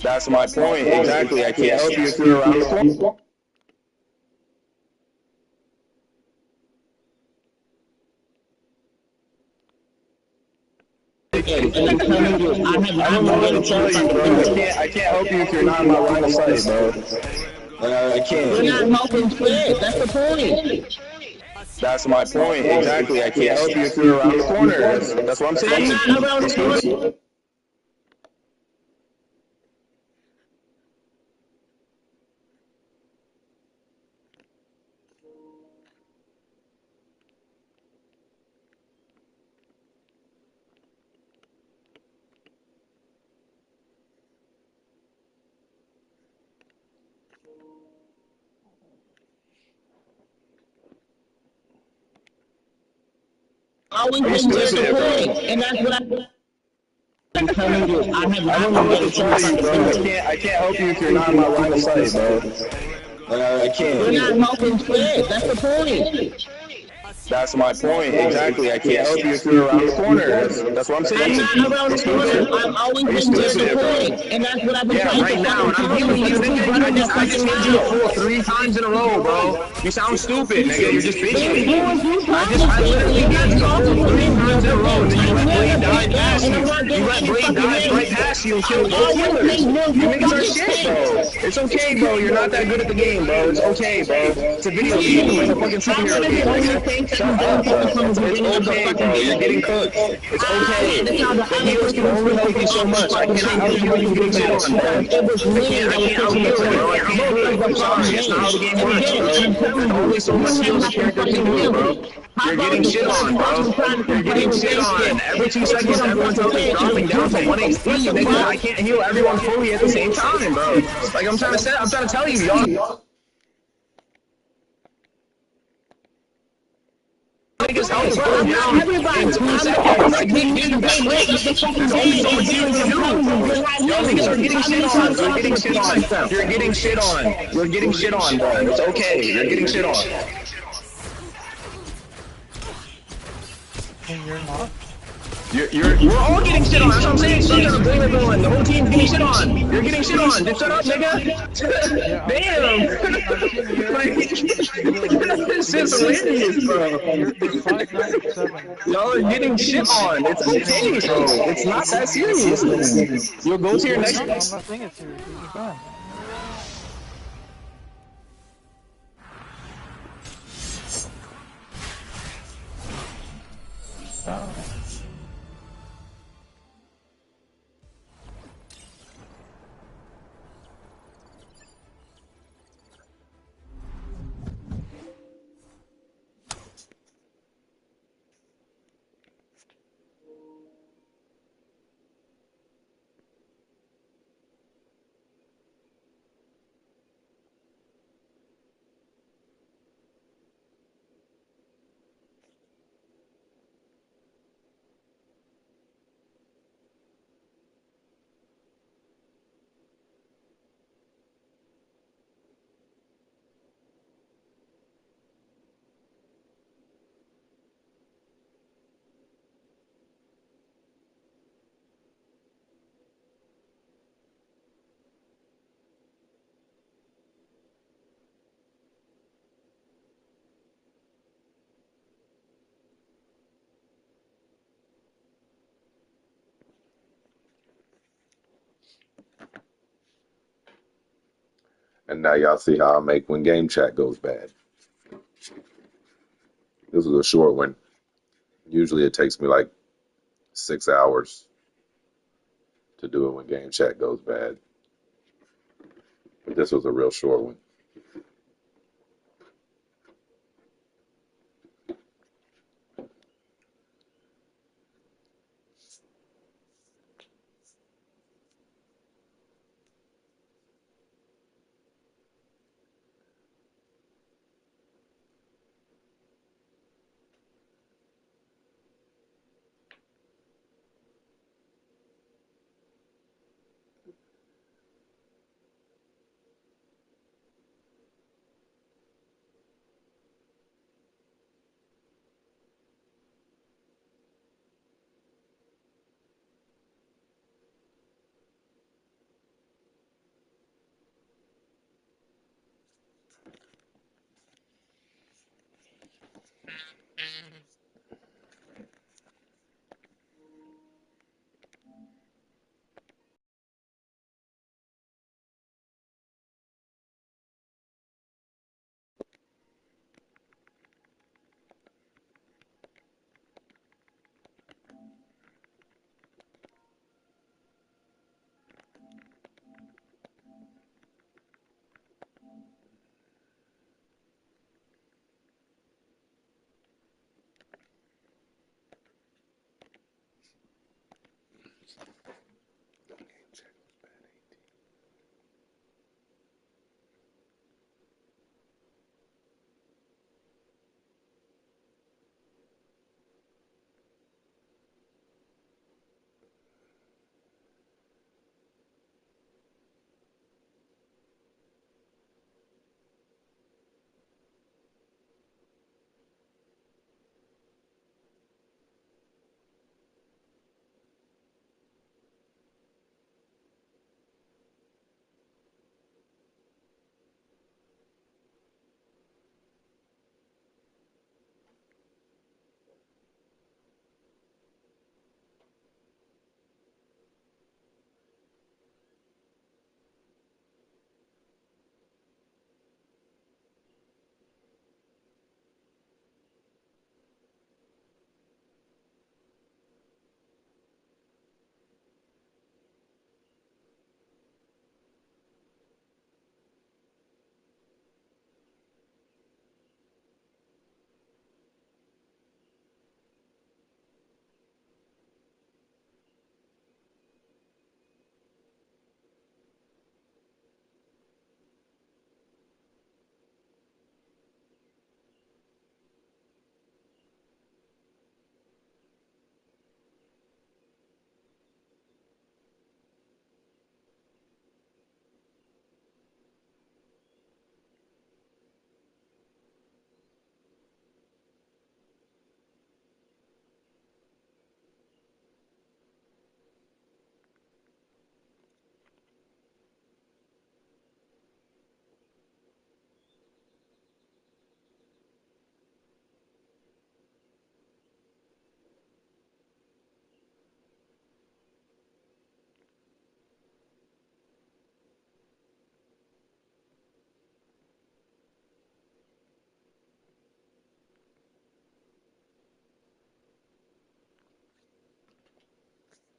That's my point. Exactly. I can't help you if you're around the corner. I don't know what to tell you, bro. I can't help you if you're not in my line of sight, bro. I can't. You're not helping shit. That's the point. That's my point. Exactly. I can't help you if you're around the corner. That's what I'm saying. I'm not around the corner. Always been the point, and that's what I'm telling you. I don't know what to tell you, bro. I can't help you if you're not in my line of sight, bro. I can't. You're not helping shit. That's the point. That's my point. Exactly. I can't help you if you're around the corner. That's what I'm saying. I'm not around the corner. I'm always been the point, and that's what I've been trying right now. And I'm healing you, nigga. I just hit you a 3 times in a row, bro. You sound stupid, nigga. You're just bitching. I literally got you a 3 times in a row. Then you let Blade die past you. You let Blade die right past you and kill both killers. You niggas are shit, bro. It's okay, bro. You're not that good at the game, bro. It's okay, bro. It's a video game. It's a fucking superhero game. Shut up, bro. It's okay, bro. You're getting cooked. It's okay. The healers can only help you so much. I cannot help you when you get shit on, bro. I can't out heal you, bro. I can't do it. I'm sorry. That's not how the game works, bro. There's only so much heals a character can do, bro. You're getting shit on, bro. You're getting shit on. Every 2 seconds, everyone's health is dropping down to 1 HP, nigga. I can't heal everyone fully at the same time, bro. Like, I'm trying to tell you, y'all. Niggas health go down in 2 seconds. I can't give you that quick. There's only so much healing to do. Y'all niggas are getting shit on. You're getting shit on. You're getting shit on. You're getting shit on, bro. It's okay. You're getting shit on. And you're not? We're all getting shit on. That's what I'm saying. Stop trying to blame everyone. The whole team's getting shit on. You're getting shit on. Just shut up, nigga. Damn. This is hilarious, bro. Y'all are getting shit on. It's okay, bro. It's not that serious. You'll go to your next. I'm not saying it's serious. You're fine. And now y'all see how I make when game chat goes bad. This was a short one. Usually it takes me like 6 hours to do it when game chat goes bad. But this was a real short one.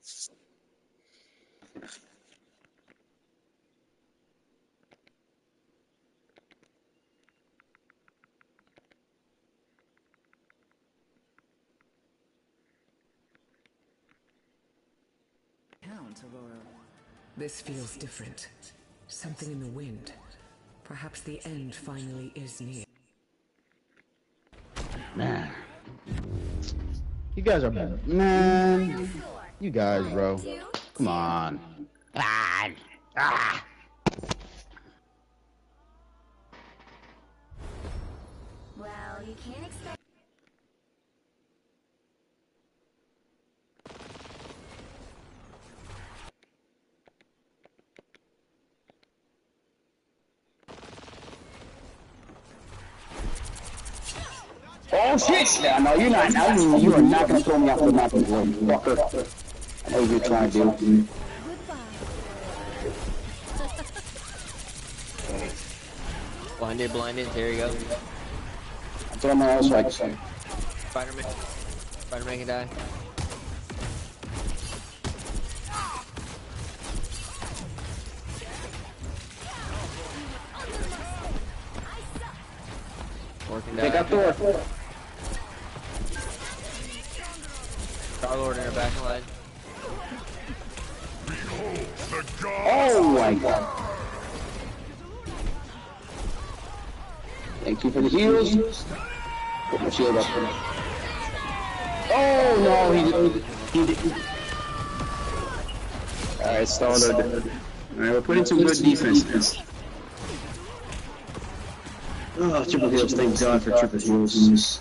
Count, Aurora. This feels different. Something in the wind. Perhaps the end finally is near. Man. You guys are man. You guys, bro. Come on. Ah. Ah. Well, you can't expect. Oh shit! Yeah, no, you're not. Now you are not gonna throw me off the map, you fucker. I know what you're trying to do. Blinded, there you go. That's what I'm also like. Spider-Man can die. Take out Thor. Star-Lord in her back line. Oh my god. Thank you for the heals. Put my shield up. Oh no, he did. Alright, Star-Lord. Alright, we're putting some good defense. Oh, triple heals, thank God for triple heals.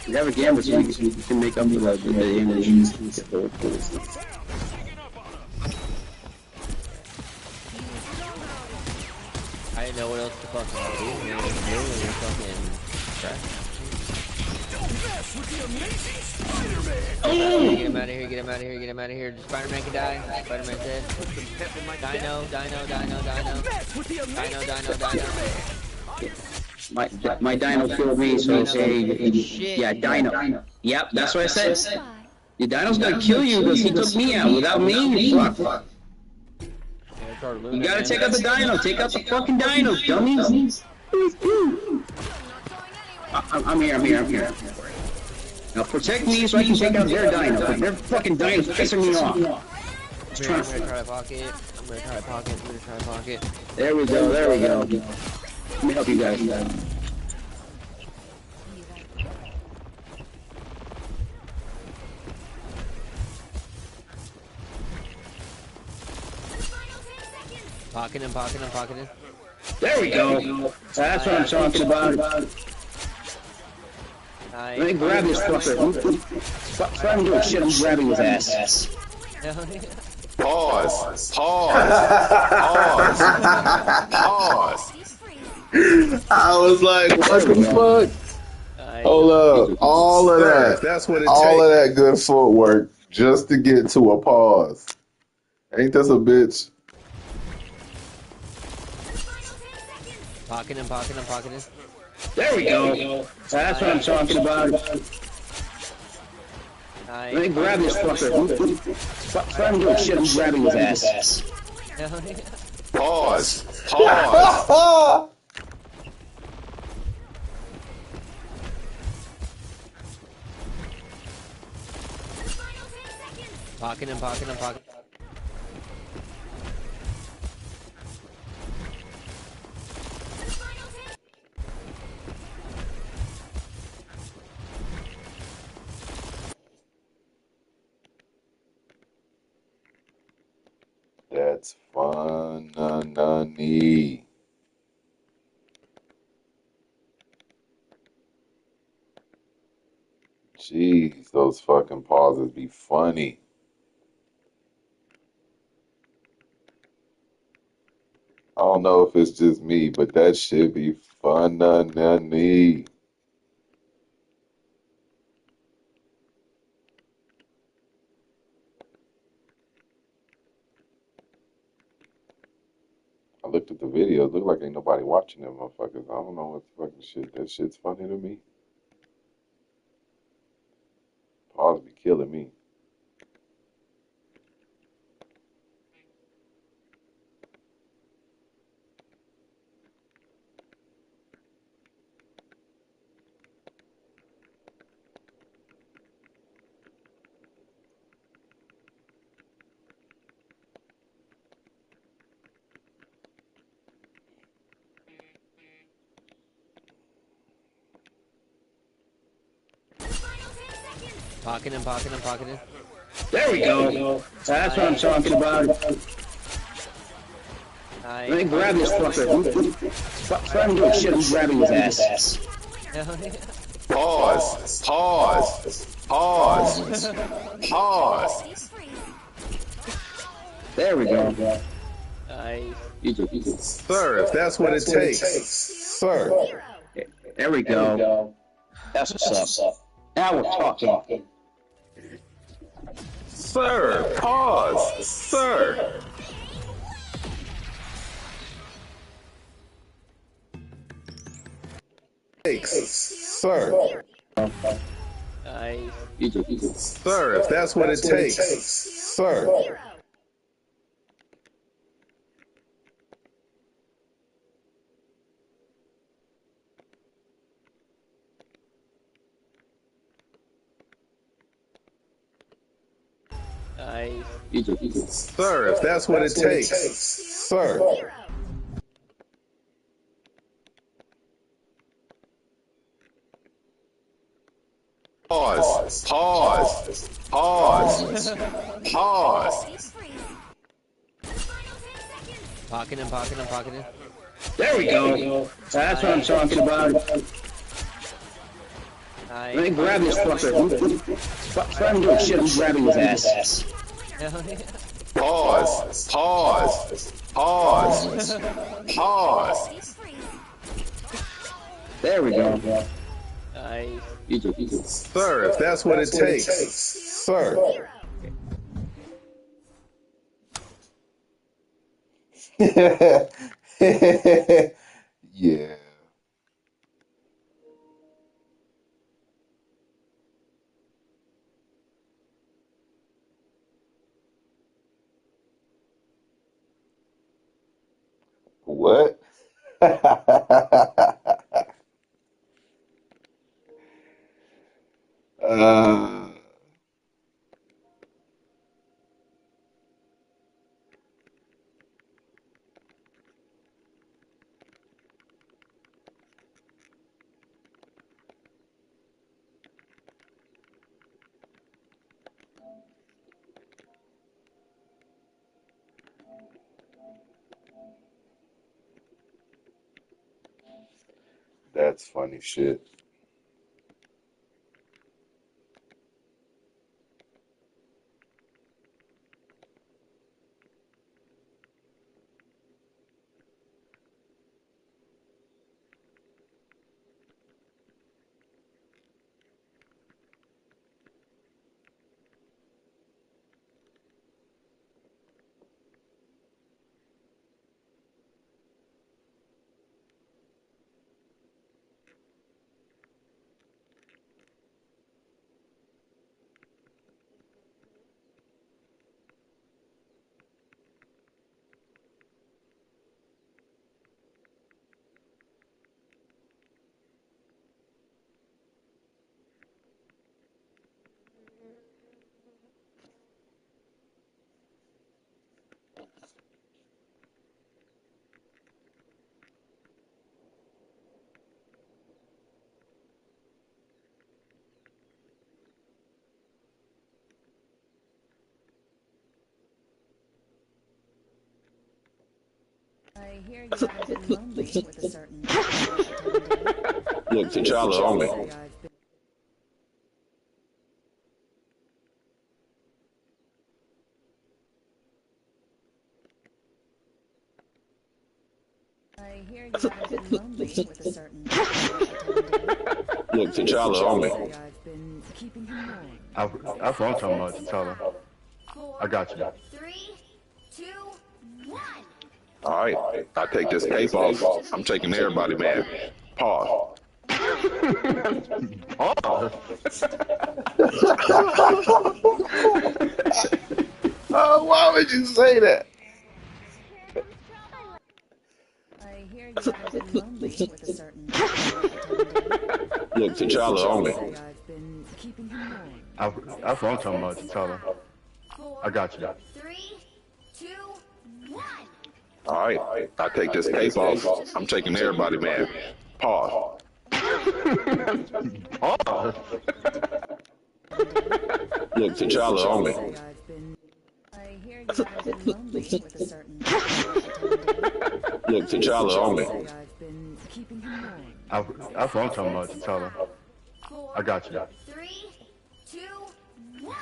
We have a Gambit so we can make up for the energy. I didn't know what else to fucking do. You know, you're fucking trash. Get him out of here, get him out of here, get him out of here. Spider-Man can die. Spider-Man dead. Dino. My Dino killed me, so yeah, Dino. Yep, that's what I said. The Dino's gonna kill you because he took me out. Without me, fuck. You gotta take out the Dino. Take out the fucking Dino, dummies. I'm here. Now protect me so I can take out their Dino, because their fucking Dino's pissing me off. I'm gonna try to pocket. There we go. Let me help you guys. Pocket him. There we go. That's what I'm talking about. Let me grab this fucker. Stop him doing shit, I'm grabbing his ass. Pause. I was like, what the fuck? Hold up. All of that. That's what it all takes. of that good footwork just to get to a pause. Ain't this a bitch? Pocket him. There we go. That's what I'm talking about. Let me grab this fucker. Stop him doing shit, I'm grabbing his ass. Pause. Pocket him. That's funny. Jeez, those fucking pauses be funny. I don't know if it's just me, but that shit be funny. I looked at the video. It looked like ain't nobody watching them motherfuckers. I don't know what the fucking shit. That shit's funny to me. killing me. Pocketing, pocketing, pocketing. There we go. That's what I'm talking about. Let me grab this fucker. Fuck him doing shit. I'm grabbing his ass. Pause. Pause. Pause. Pause. There we go. Nice. Sir, if that's what it takes. Sir. There we go. That's what's up. Now we're talking. Sir, pause. Sir. Sir. Nice. Sir, if that's what it takes. Sir. Nice. Sir, if that's what it takes. Sir. Pause. Pause. Pause. Pause. Pocketing, pocketing, pocketing. There we go. That's what I'm talking about. Nice. Let me grab this fucker. Fuck him doing shit. I'm grabbing his ass. Pause. Pause. Pause. Pause. There we go. Nice. Sir, if that's what it takes. Sir. Yeah. What? uh, that's funny shit. I hear you haven't been lonely with a certain Look, T'Challa only. I hear you haven't been lonely with a certain Look, T'Challa only. I've been keeping him warm. That's what I'm talking about, T'Challa. I got you. 3, 2, 1. All right, I take this cape off. I'm taking everybody, man. Pause. Oh. Oh, why would you say that? I hear you haven't been lonely with a certain Look, T'Challa only. I've been keeping him warm. That's what I'm talking about, T'Challa. I got you. 3, 2, 1. All right, I take this cape off. I'm taking everybody, man. Pause. Oh. Look, T'Challa only. I hear you haven't been lonely with a certain Look, T'Challa only. I've been keeping him warm. That's what I'm talking about, T'Challa. I got you. 3, 2, 1.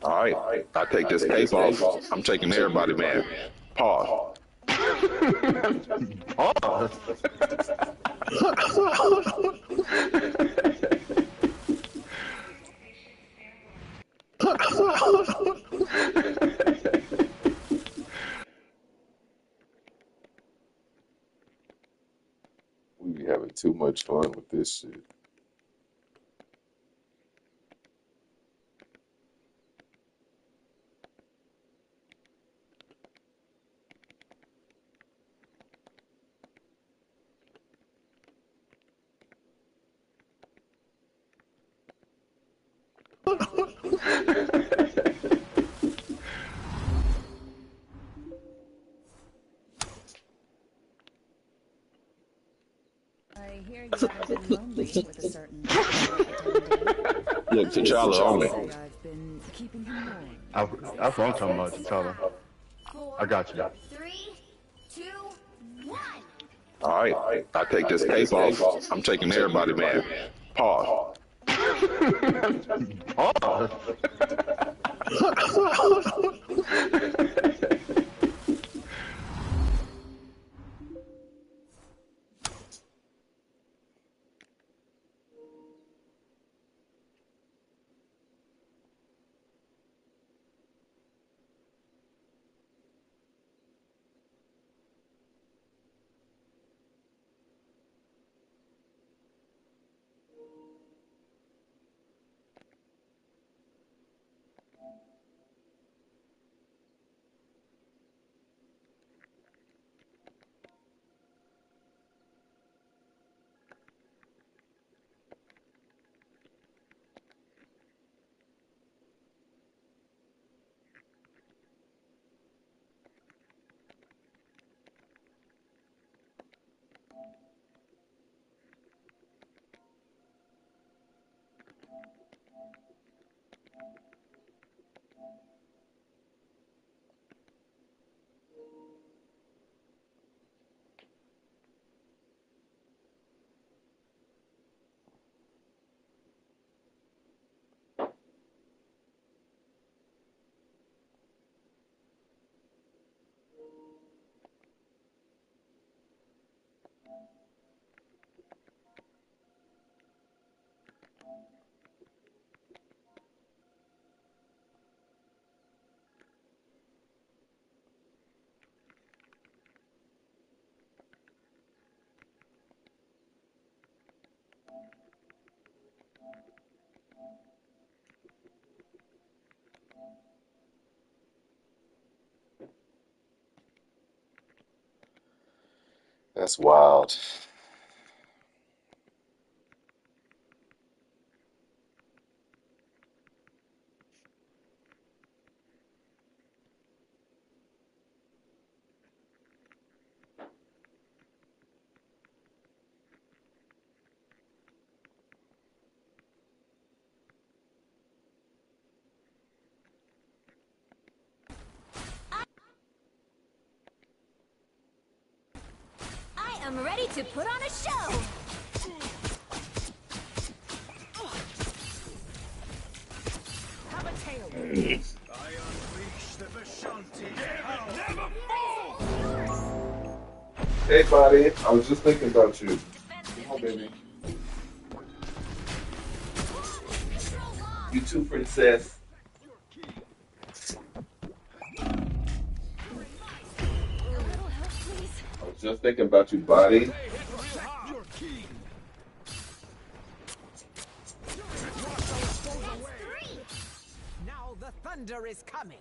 All right, I take this cape off. I'm taking everybody, man. Pause. Oh. We be having too much fun with this shit. I hear you haven't been lonely with a certain Look, T'Challa only. I've been keeping him warm. That's what I'm talking about, T'Challa. I got you. 3, 2, 1. All right, I take this cape off. I'm taking everybody, man. Pause. Oh. That's wild. I'm ready to put on a show. Have a tailwind. I unleash the Vishanti. Never fall! Hey, buddy. I was just thinking about you. Come on, baby. You too, princess. I was just thinking about you, buddy. Thunder is coming.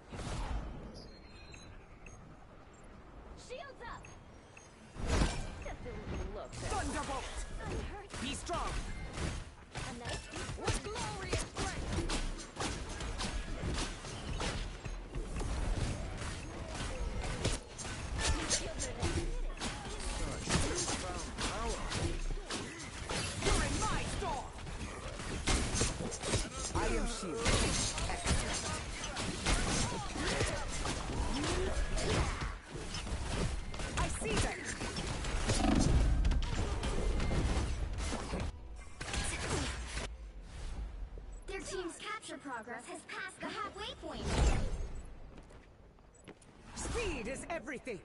Shields up. Thunderbolt. Be strong. With glorious strength. You're in my storm. I am shielded. I see them. Their team's capture progress has passed the halfway point. Speed is everything.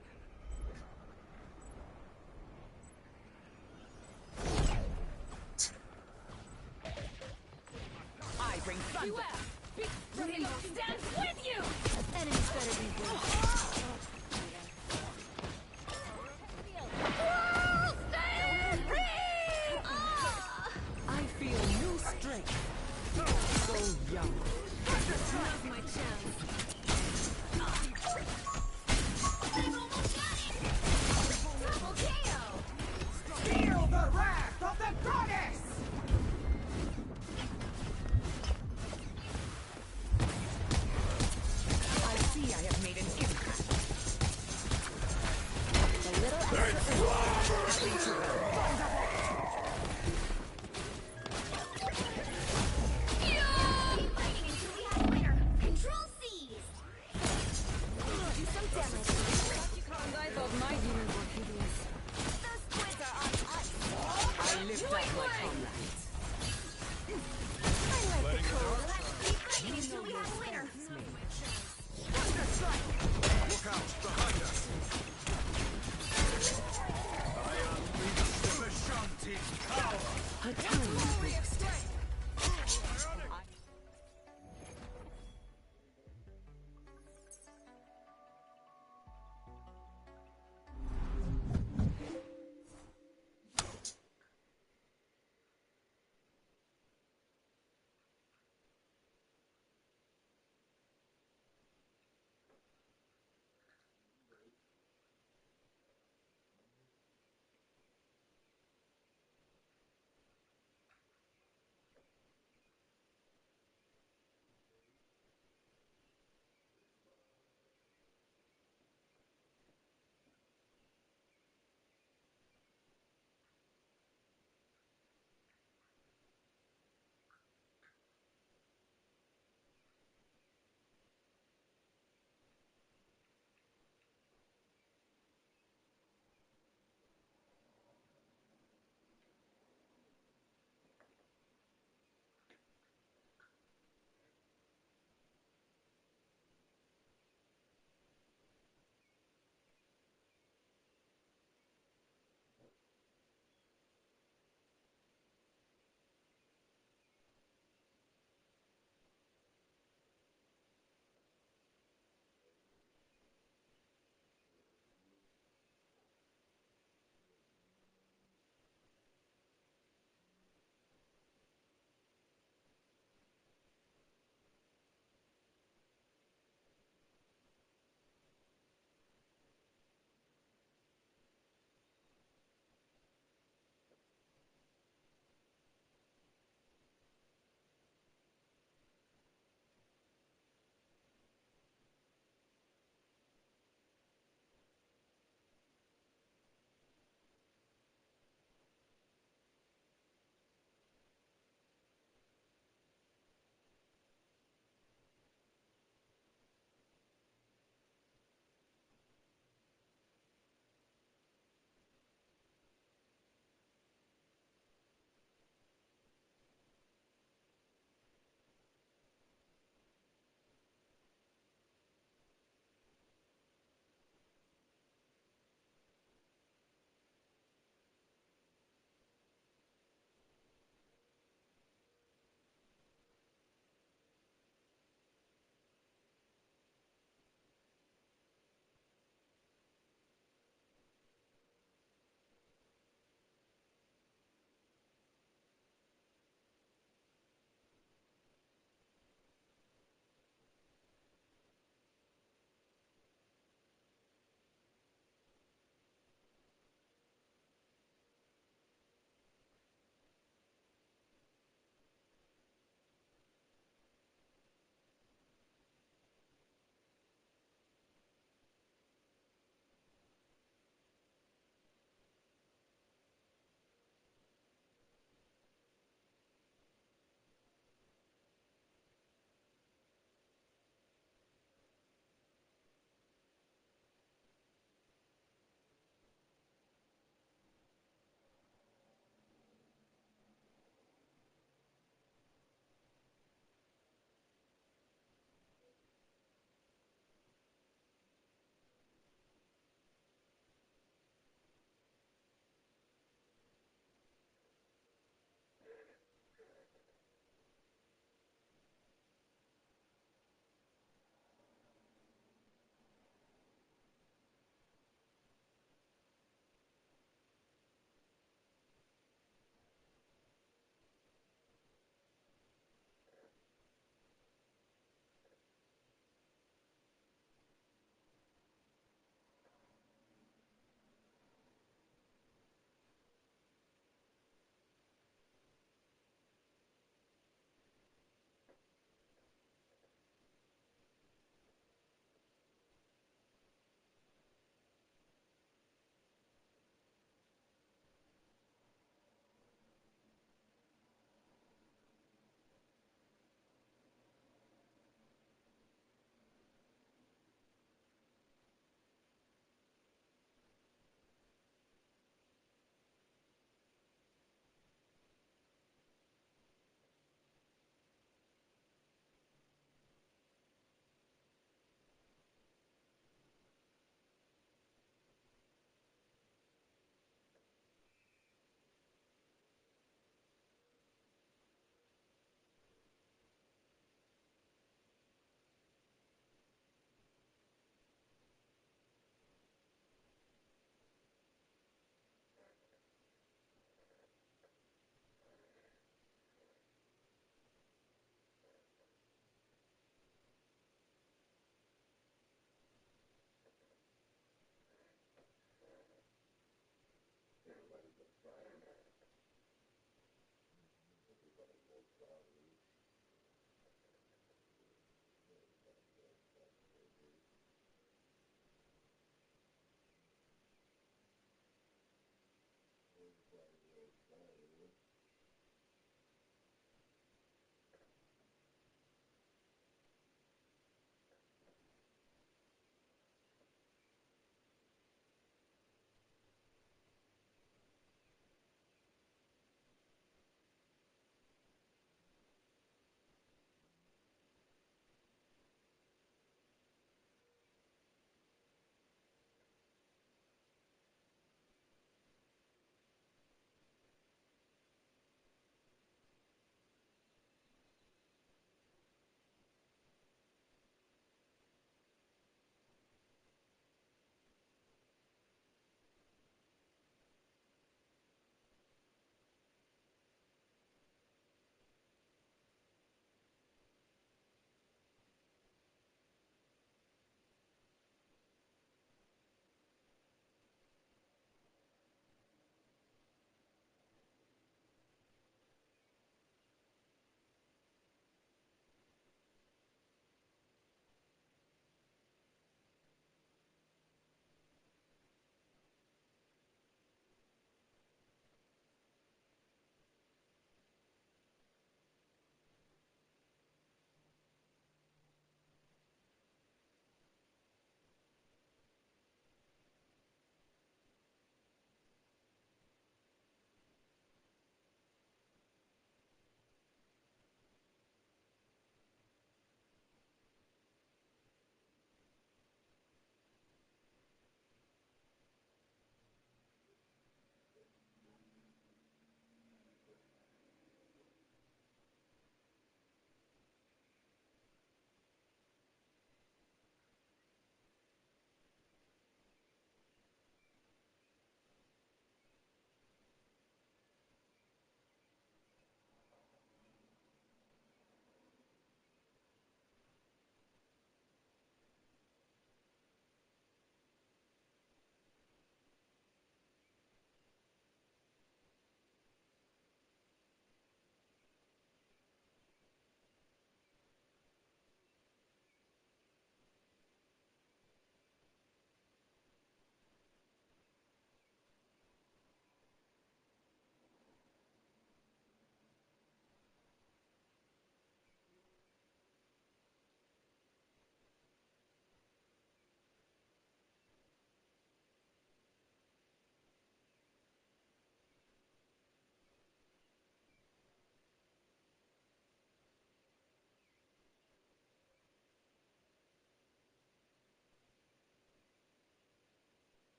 I bring thunder. Rainbow stands with you! Enemies better be good. I feel new strength. So young. Now's my chance. Double KO! Feel the wrath of the goddess! I see I have made an impact. A little extra. Fighting until we have a winner. Control seized. Do some damage. I thought my demons were hideous. Those squids are on ice. I lift up my comrades. I like the cold. Keep fighting until we have a winner. Thunder strike! Look out behind us. I unleash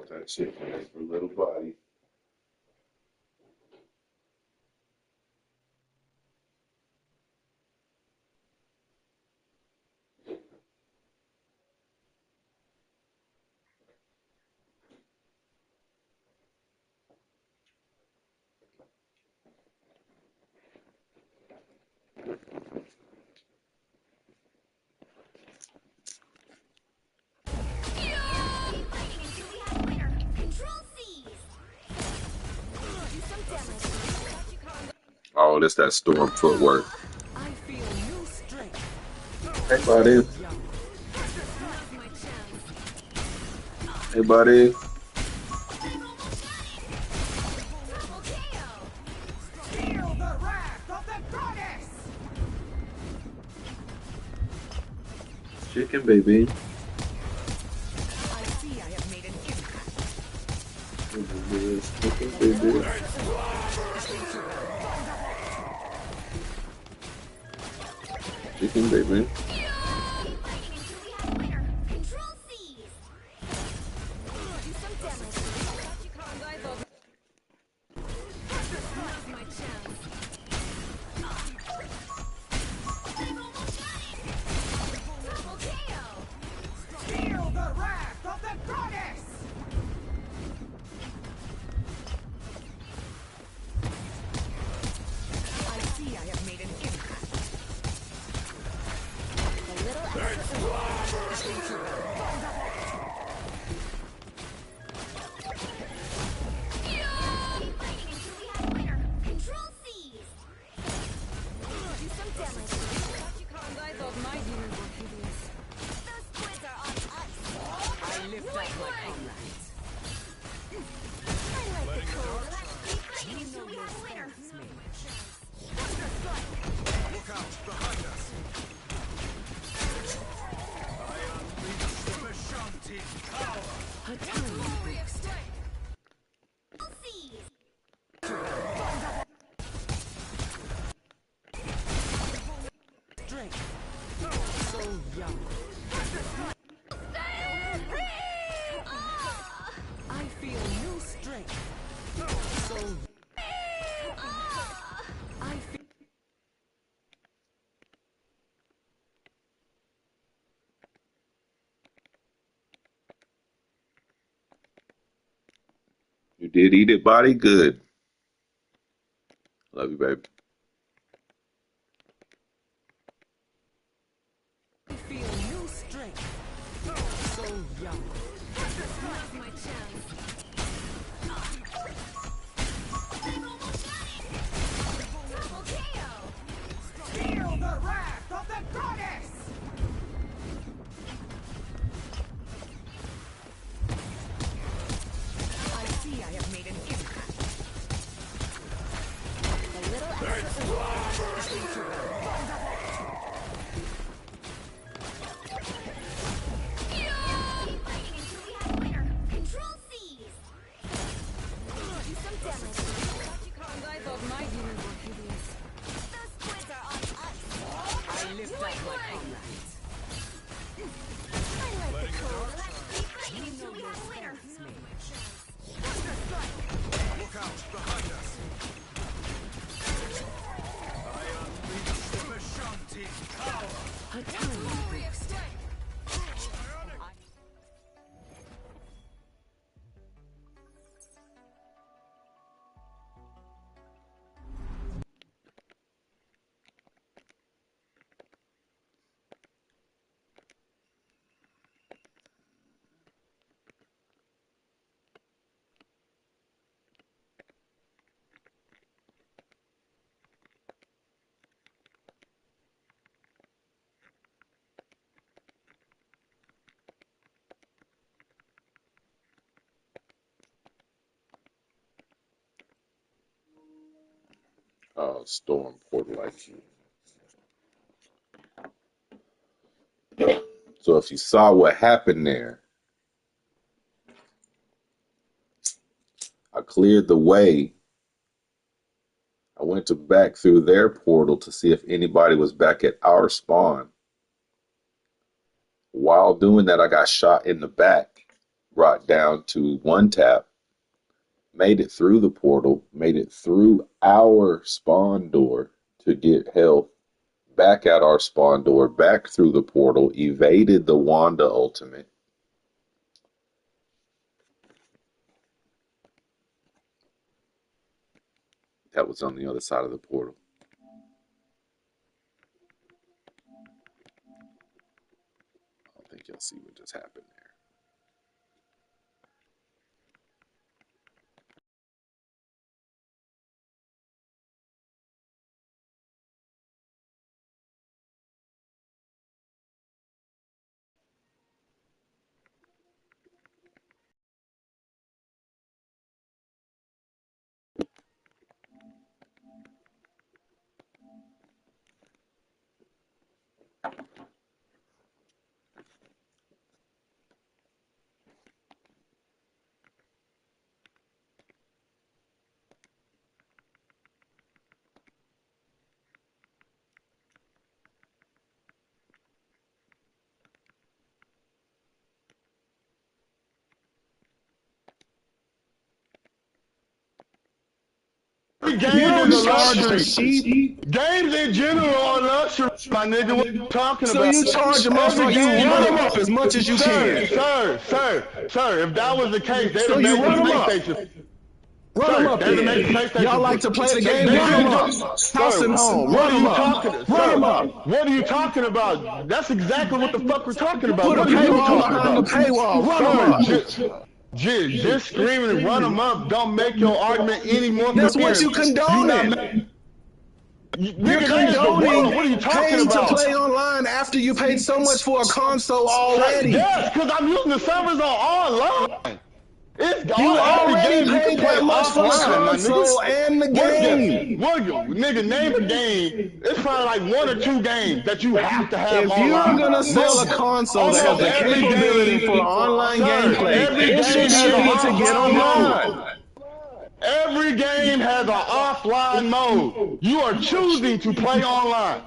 about that chicken for little body. Oh, this that Storm footwork. Hey, buddy. Hey, buddy. Feel the wrath of the goddess! Chicken baby. I see I have made an impact. Chicken baby. Chicken baby. Feel the wrath of the goddess! I see I have made an impact. I lift up my comrades. Look out behind us. I unleash the Vishanti power. A tiny boost. Strength. So young. I feel new strength. So I feel You did eat it, body. Good. Love you, babe. new strength. So young. Feel the wrath of the goddess! I see I have made an impact. I lift up my comrades. Look out behind us. I unleash the Vishanti power. A tiny boost. Storm portal IQ. So if you saw what happened there, I cleared the way. I went to back through their portal to see if anybody was back at our spawn. While doing that, I got shot in the back brought down to one tap, made it through the portal, made it through our spawn door to get health, back at our spawn door, back through the portal, evaded the Wanda ultimate. That was on the other side of the portal. I don't think y'all see what just happened there. Games is a luxury. Games in general are luxury, my nigga. What you talking about? So you charge them up, so you run them up as much as you can. Sir, if that was the case, they'd So have you made run the them up. PlayStation. Run them up then. Y'all like to play the game? Run them up. House and home. Run them up. Run them up. What are you talking about? That's exactly what the fuck we're talking about. Put a What are you paywall talking behind the paywall. Run them up. Just screaming and run them up don't make your argument any more That's coherent. what you condone. You're condoning what are you talking paying about? to play online after you paid so much for a console already. Yes, because I'm using the servers on online. You already paid that much for the console and the game. Nigga, name a game. It's probably like 1 or 2 games that you have to have If online. you're gonna sell a console that has the capability for online gameplay, it should be able to get online. Every game has an offline mode. You are choosing to play online.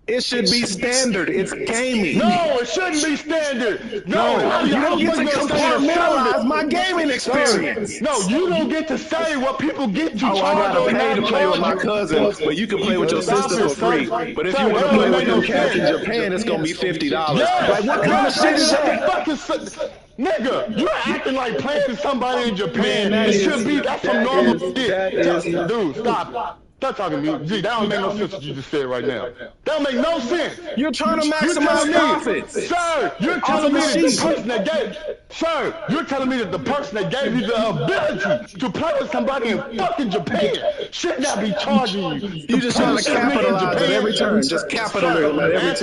It should be standard. It's gaming. No, it shouldn't be standard. No, you don't get to compartmentalize my gaming experience. No, you don't get to say what people get to charge. I gotta pay to play with my cousin, but you can play with your sister for free. But if you want to play with them cats in Japan, it's gonna be $50. Like what kind of shit is that? Nigga, you're acting like playing somebody in Japan. It should be, that's some normal shit. Dude, stop. Stop talking to me. Gee, that don't make no sense what you just said right now. That don't make no sense. You're trying to maximize profits. Sir, you're telling me that the person that gave, sir, you're telling me that the person that gave you the ability to play with somebody in fucking Japan should not be charging you. You just trying to capitalize at every turn. Just capitalism at every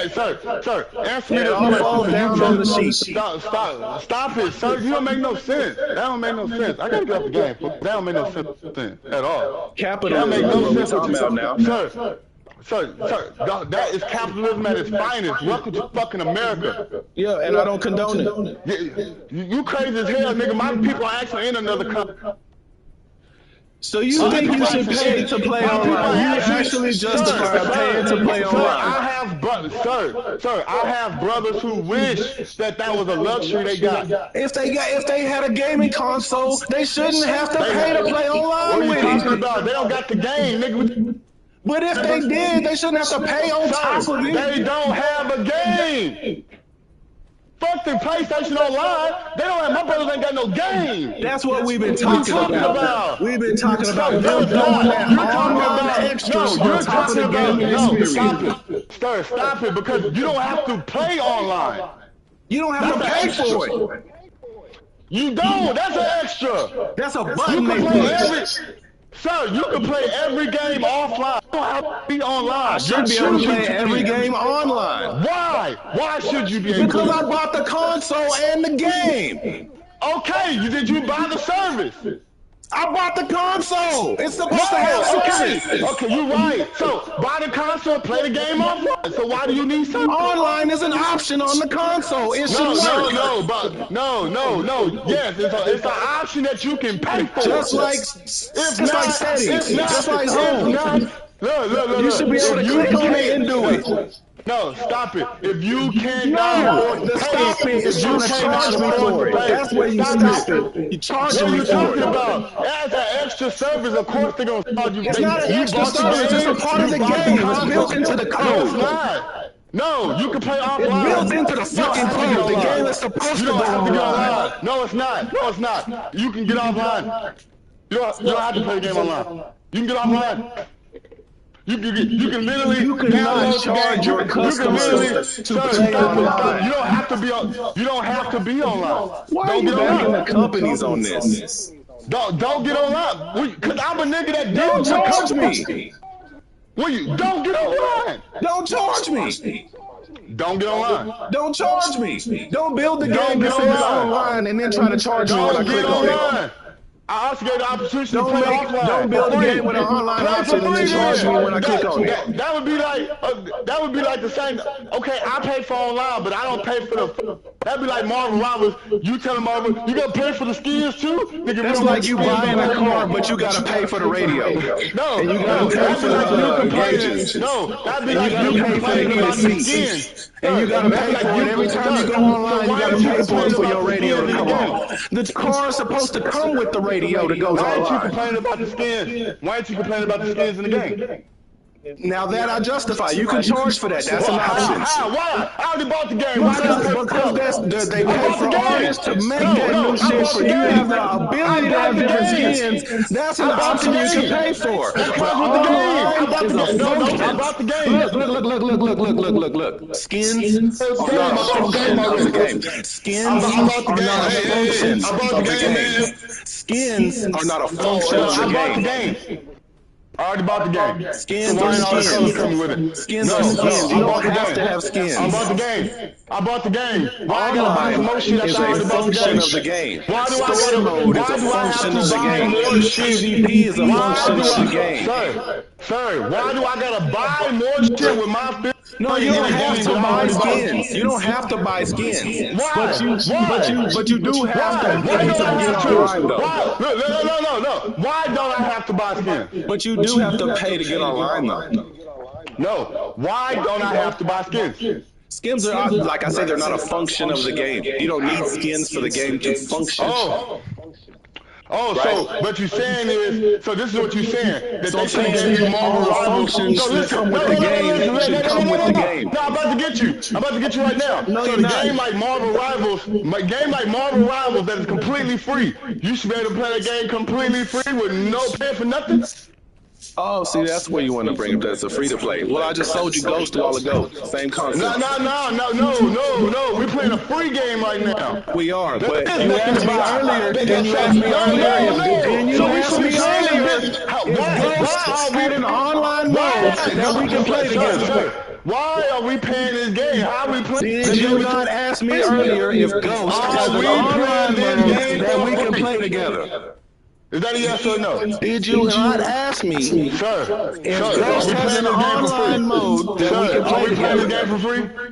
turn. Sir, answer me It this all falls down on the sheet. Stop it, sir. You don't make no sense. That don't make no sense. I gotta get off the game. That don't make no sense at all. Capitalism. That make no sense what you're talking about now. Sir, that is capitalism at its finest. Welcome to fucking America. Yeah, and I don't condone it. You crazy as hell, nigga. My people are actually in another country. So you think you should pay to play online? You actually justify paying to play online? I have brothers, sir. I have brothers who wish that was a luxury they got. If they had a gaming console, they shouldn't have to pay to play online with it. What are you talking about? They don't got the game, nigga. But if they did, they shouldn't have to pay on top of it. They don't have a game. Fuck the PlayStation Online. They don't have, my brothers ain't got no game. That's what we've been talking about. We've been talking about them throwing that online extras on top of the gaming experience. Sir, stop it, because you don't have to play online. You don't have to pay for it. You don't. That's an extra. That's a button you can they play push. Sir, you can play every game offline. You don't have to be online. I should be able to play every game online. Why? Why should you be able to? Because I bought the console and the game. Okay, did you buy the service? I bought the console. It's supposed to have service. Okay, you're right. So buy the console, play the game offline. So why do you need something? Online is an option on the console. It should work. No. Yes, it's an option that you can pay for. Just like settings. Just like home. Look. You should be able to click on it and do it. No, stop it. If you cannot afford to pay stop it. if you cannot afford to pay, That's where you stop it. You charging what are me you for talking it. about? As an extra service, of course they're gonna charge you. It's not an You extra bought the service. It's game, a part of you the bought game. It's console. built into the No, code. it's not. No, you can play offline. It's built into the You don't fucking have to get code. The online. game is supposed You to don't go have to get online. online. No, it's not. No, it's not. You can get offline. You don't have to play the game online. You can get offline. You can literally cannot charge your customers to play online. You don't have to be on. You don't have to be online. Why are Don't you get backing online. the companies on this? Don't get online. Cause I'm a nigga that Don't deals with charge companies. me. Don't get online. Don't charge me. Don't get online. Don't charge me. Don't build the Don't game get that says online. online and then try to charge me when I Don't click get on it. online. I also gave the opportunity to play offline. Don't build a for free. game with an online Play option for and then free charge me then. when I click on it. That would be like the same. Okay, I pay for online, but I don't pay for the. That'd be like Marvel Rivals. You telling Marvel you gotta pay for the skins too? Nigga, That's like you buying a car, but you gotta pay for the radio. No, And you gotta pay for the gauges. No, that'd be And like you you gotta pay for the complaining about the heated skins. seats. And you gotta pay for it every time you go online. You gotta pay for it for your radio to come on. The car is supposed to come with the radio that goes Why ain't you online. complaining about the skins? Why ain't you complaining about the skins in the game? Now that I justify, you can charge for that. That's an option. How? Why? I already bought the game. Why Because they pay for artists to make that new shit for you to have the ability to have different skins. That's an option you can pay for. But online is a function. Look. Skins are not a function of the game. Skins are not a function of the game. Skins are not a function of the game. I already bought the game. Skins so are all the colors skins. coming with it. Skins are skins. You don't have to have skins. I bought the game. I bought the game. Why I gotta buy some more shit It's after I a already bought the function game? of the game. Why do I Story mode is a function of the game. PvP is a function of the game. Sir, why do I gotta buy more shit with my No, you don't have to buy skins. You don't have to buy skins. Why? But you do have to pay to get online though. No. Why don't I have to buy skins? But you do have to pay to get online though. No. Why don't I have to buy skins? Skins are, like I say, they're not a function of the game. You don't need skins for the game to function. So what you're saying is, so this is what you're saying, that So they I'm should have saying gave you Marvel all Rivals. functions that come with the game should come with the game. No, I'm about to get you. I'm about to get you right now. No, so you're the not. game like Marvel Rivals, that is completely free. You should be able to play the game completely free with no pay for nothing. Oh, see, that's where you want to bring it. That's a free to play. Well, I just sold you Ghost to all the Ghost. Same concept. No. We're playing a free game right now. We are, but you asked me earlier. Then you asked me earlier. You asked me earlier. If Ghost had an online mode that we can play together. Why are we playing this game? How are we playing? Did you not ask me earlier if Ghost has an online mode that we can play together? Is that a yes or no? Did you not ask me, sir? If Ghost has an online mode that we can play together? The game for free?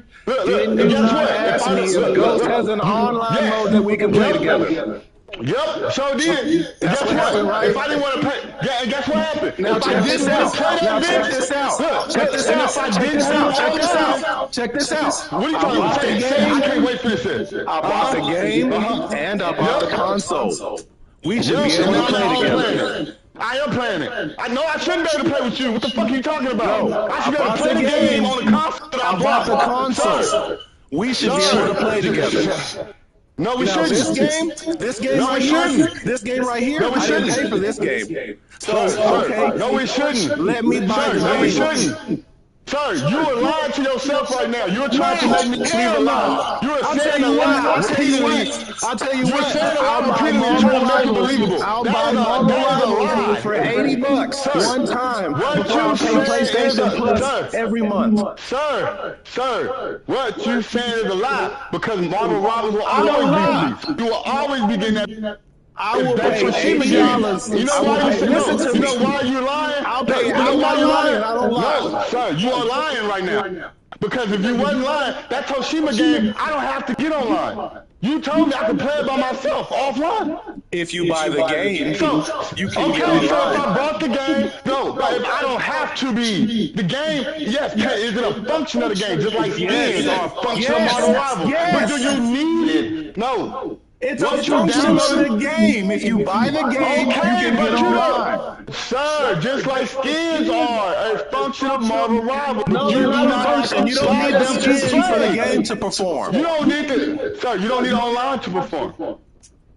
Did you not ask me if Ghost has an online mode that we can play together? Yep, so did. Guess what? Happened, right? If I didn't want to play, guess what happened? Now check this out. Now check this out. Check this out. Check this out. Check this out. Check this out. What are you talking about? I can't wait for this. I bought the game and I bought the console. We should be able to play together. I am playing it. I know I shouldn't be able to play with you. What the fuck are you talking about? No, I should be able to play the game on the console that I bought the bought. console. We should be able to play together. No, we Now, shouldn't. this game right here, No, we I didn't shouldn't. pay for this game. So, okay. No, we shouldn't. Let me buy the game. No, we shouldn't. Sir, you are lying to yourself right now. You're trying to make me believe a lie. You are saying a lie repeatedly. I'll tell you You're what. saying a lie repeatedly trying to make it believable. I'll buy Marvel Rivals for $80 one time before I pay PlayStation Plus every month. Sir, what you saying is a lie because Marvel Rivals will always be free. You will always be getting that. I If will that's pay Toshima $80. game, you know why you Listen to you know me. why you lying? I'll pay. You know I'm why not you lying. lying? I don't lie. No, sir, you are lying right now. Because if you wasn't lying, that Toshima game, I don't have to get online. You told me I could play it by myself offline. If you buy the game, So, you can get okay, so if online. I bought the game, no, but if I don't have to be, the game, yes, is it a function of the game, just like skins are a function of Modern Rival. But do you need it? No. It's a Once you function of download the game. If you buy the game, you can get online. Sir, just like skins are a function of Marvel Rival. No, You they're do not a not have function. to You don't buy need a them to skin for the play. game to perform. You don't need to, sir, you don't need online to perform.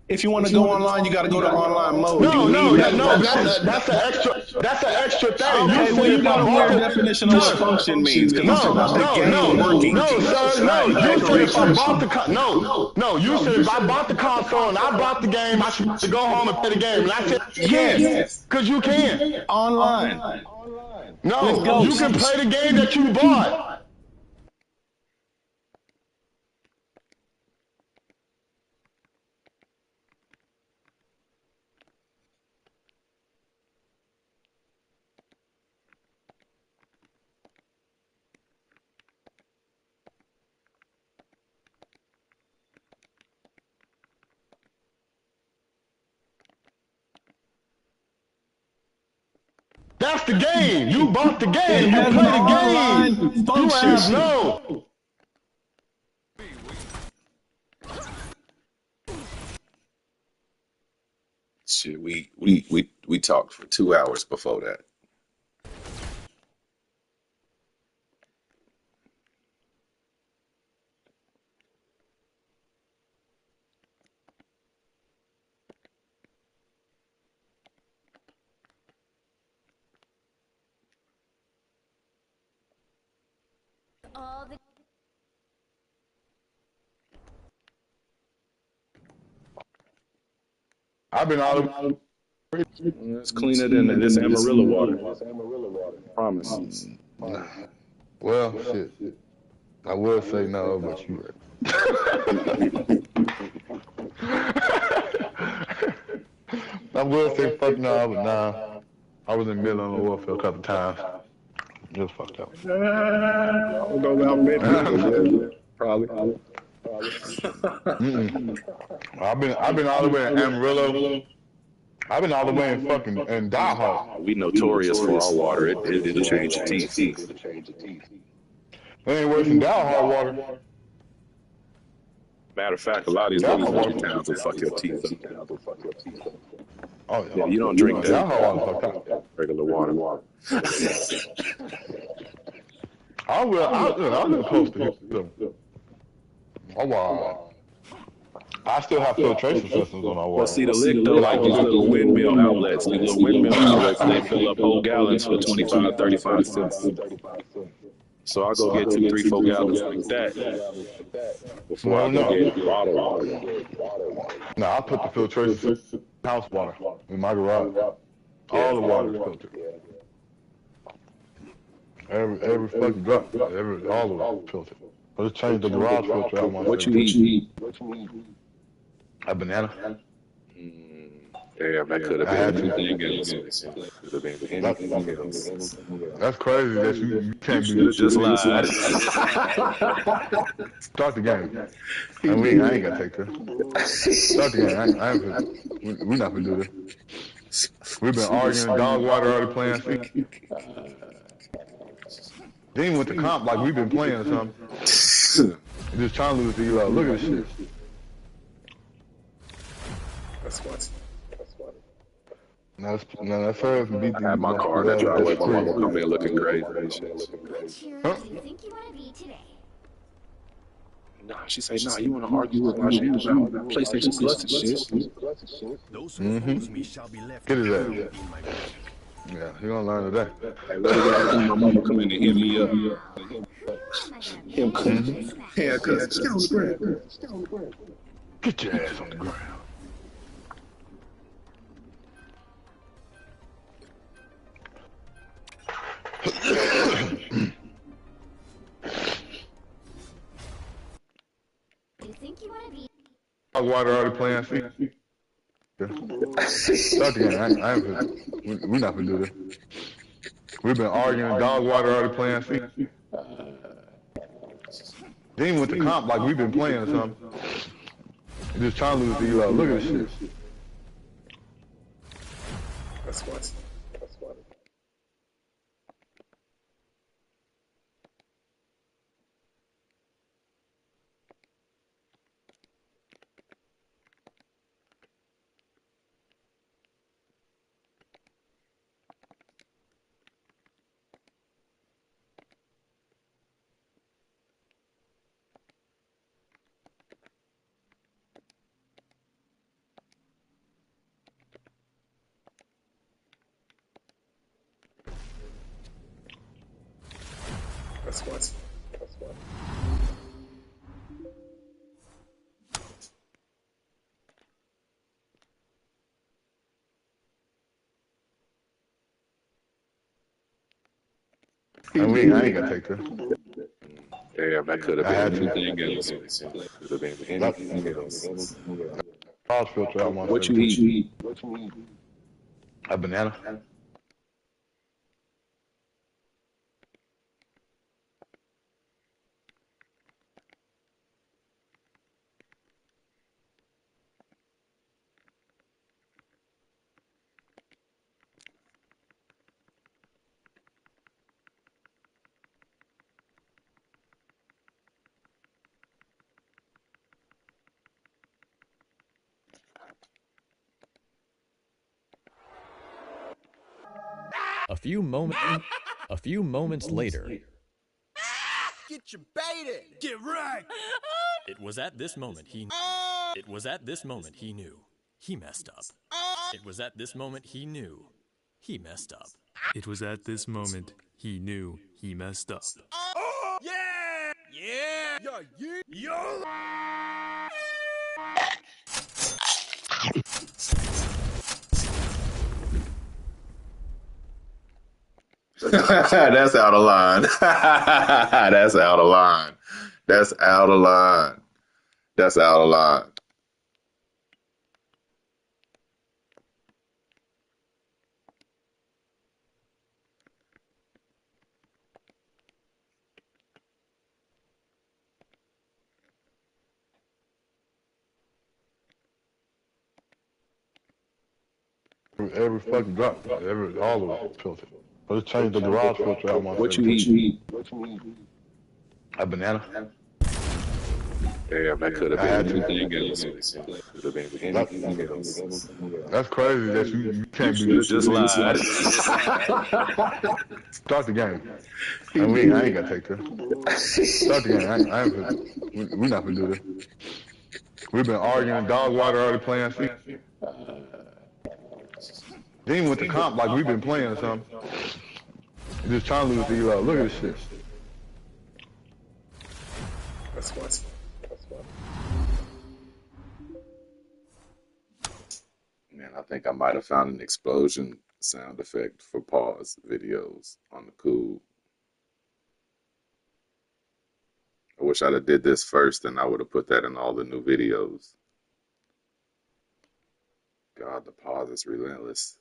If you want to go online, you got to go to online mode. That's an extra thing. Okay, well, you got to wear a definition of what function means, because I'm talking about the game working. You said if I bought the you said if I bought the console and I bought the game, I should to go home and play the game. And I said yes, because you can online. No, you can play the game that you bought. That's the game. You bought the game. You play the game. You have no. Shit, we talked for 2 hours before that. All the I've been all over. It's cleaner than this Amarillo water. Promise. Well, shit. I would say no, but you. I would say fuck no, but nah. I was in the middle of the warfare a couple times. Just fucked up. I'll go down mid. Probably. I've been all the way in Amarillo. I've been all the way in fucking in Dahog. We notorious for our water. It'll change your teeth. It ain't worse than Dahog water. Matter of fact, a lot of these water towns will fuck your teeth up. Oh yeah, you don't drink that. Dahog water fucked up. Regular water. I live close to him. Oh wow. I still have filtration systems on our water. Well, see, the lick though, like these little windmill outlets. These little windmill outlets, they fill up whole gallons for 25, 35 cents. So I'll go get 2, 3, 4 gallons like that before I go get bottled water. No, I put the filtration system house water in my garage. All the water is filtered. Every fucking drop, all of it filtered. I just changed the garage filter out once. What you eat? A banana. Damn, that could have been anything else. Could have been anything else. That's crazy that you can't be just lied. Start the game. And I ain't gonna take this. Start the game. We're not gonna do this. We've been arguing in dog water already playing feet. They ain't went to comp like we've been playing or something. Just trying to lose to Eli. Look at this shit. That's funny. No, that's her. I had my car that driveway. My mom will come in looking crazy. Huh? Do you think you want to be today? Nah, she say, nah, you want to argue with my shit about PlayStation Plus and shit. Those who oppose me shall be left Get his ass. in my grasp. Yeah, he gonna learn today. Hey, my mama come in and hit me up. Him come. Yeah, cuz. Get on the ground. Get your ass on the ground. Do you think you want to be? Dog water already playing feet. Yeah. Start the game. I ain't we not gonna do this. We've been arguing dog water already playing FIFA. Then even with the comp, like we've been playing or something. Just trying to lose the elo. Look at this shit. That's what. That's what. I ain't gonna take this. Damn, that could have I had been to. anything else. Could have been anything else. Pause filter out my What you eat? A banana. A few moments later. Get your baited! Get right! It was at this moment he knew. He messed up. It was at this moment he knew. He messed up. It was at this moment he knew he messed up. Yeah! Yeah! Yo! That's out of line. That's out of line. That's out of line. That's out of line. Every fucking drop, all of it filter. I just changed the garage filter out my What you eat? A banana. Damn, that could have been anything else. Could have been anything else. That's crazy that you can't do this. Just lied. Start the game. I ain't gonna take this. Start the game. We not gonna do this. We've been arguing dog water already playing FIFA. Then even with the comp, like we've been playing or something. Just trying to lose the elo. Look at this shit. That's what. Man, I think I might have found an explosion sound effect for pause videos on the cool. I wish I'd have did this first, and I would have put that in all the new videos. God, the pause is relentless.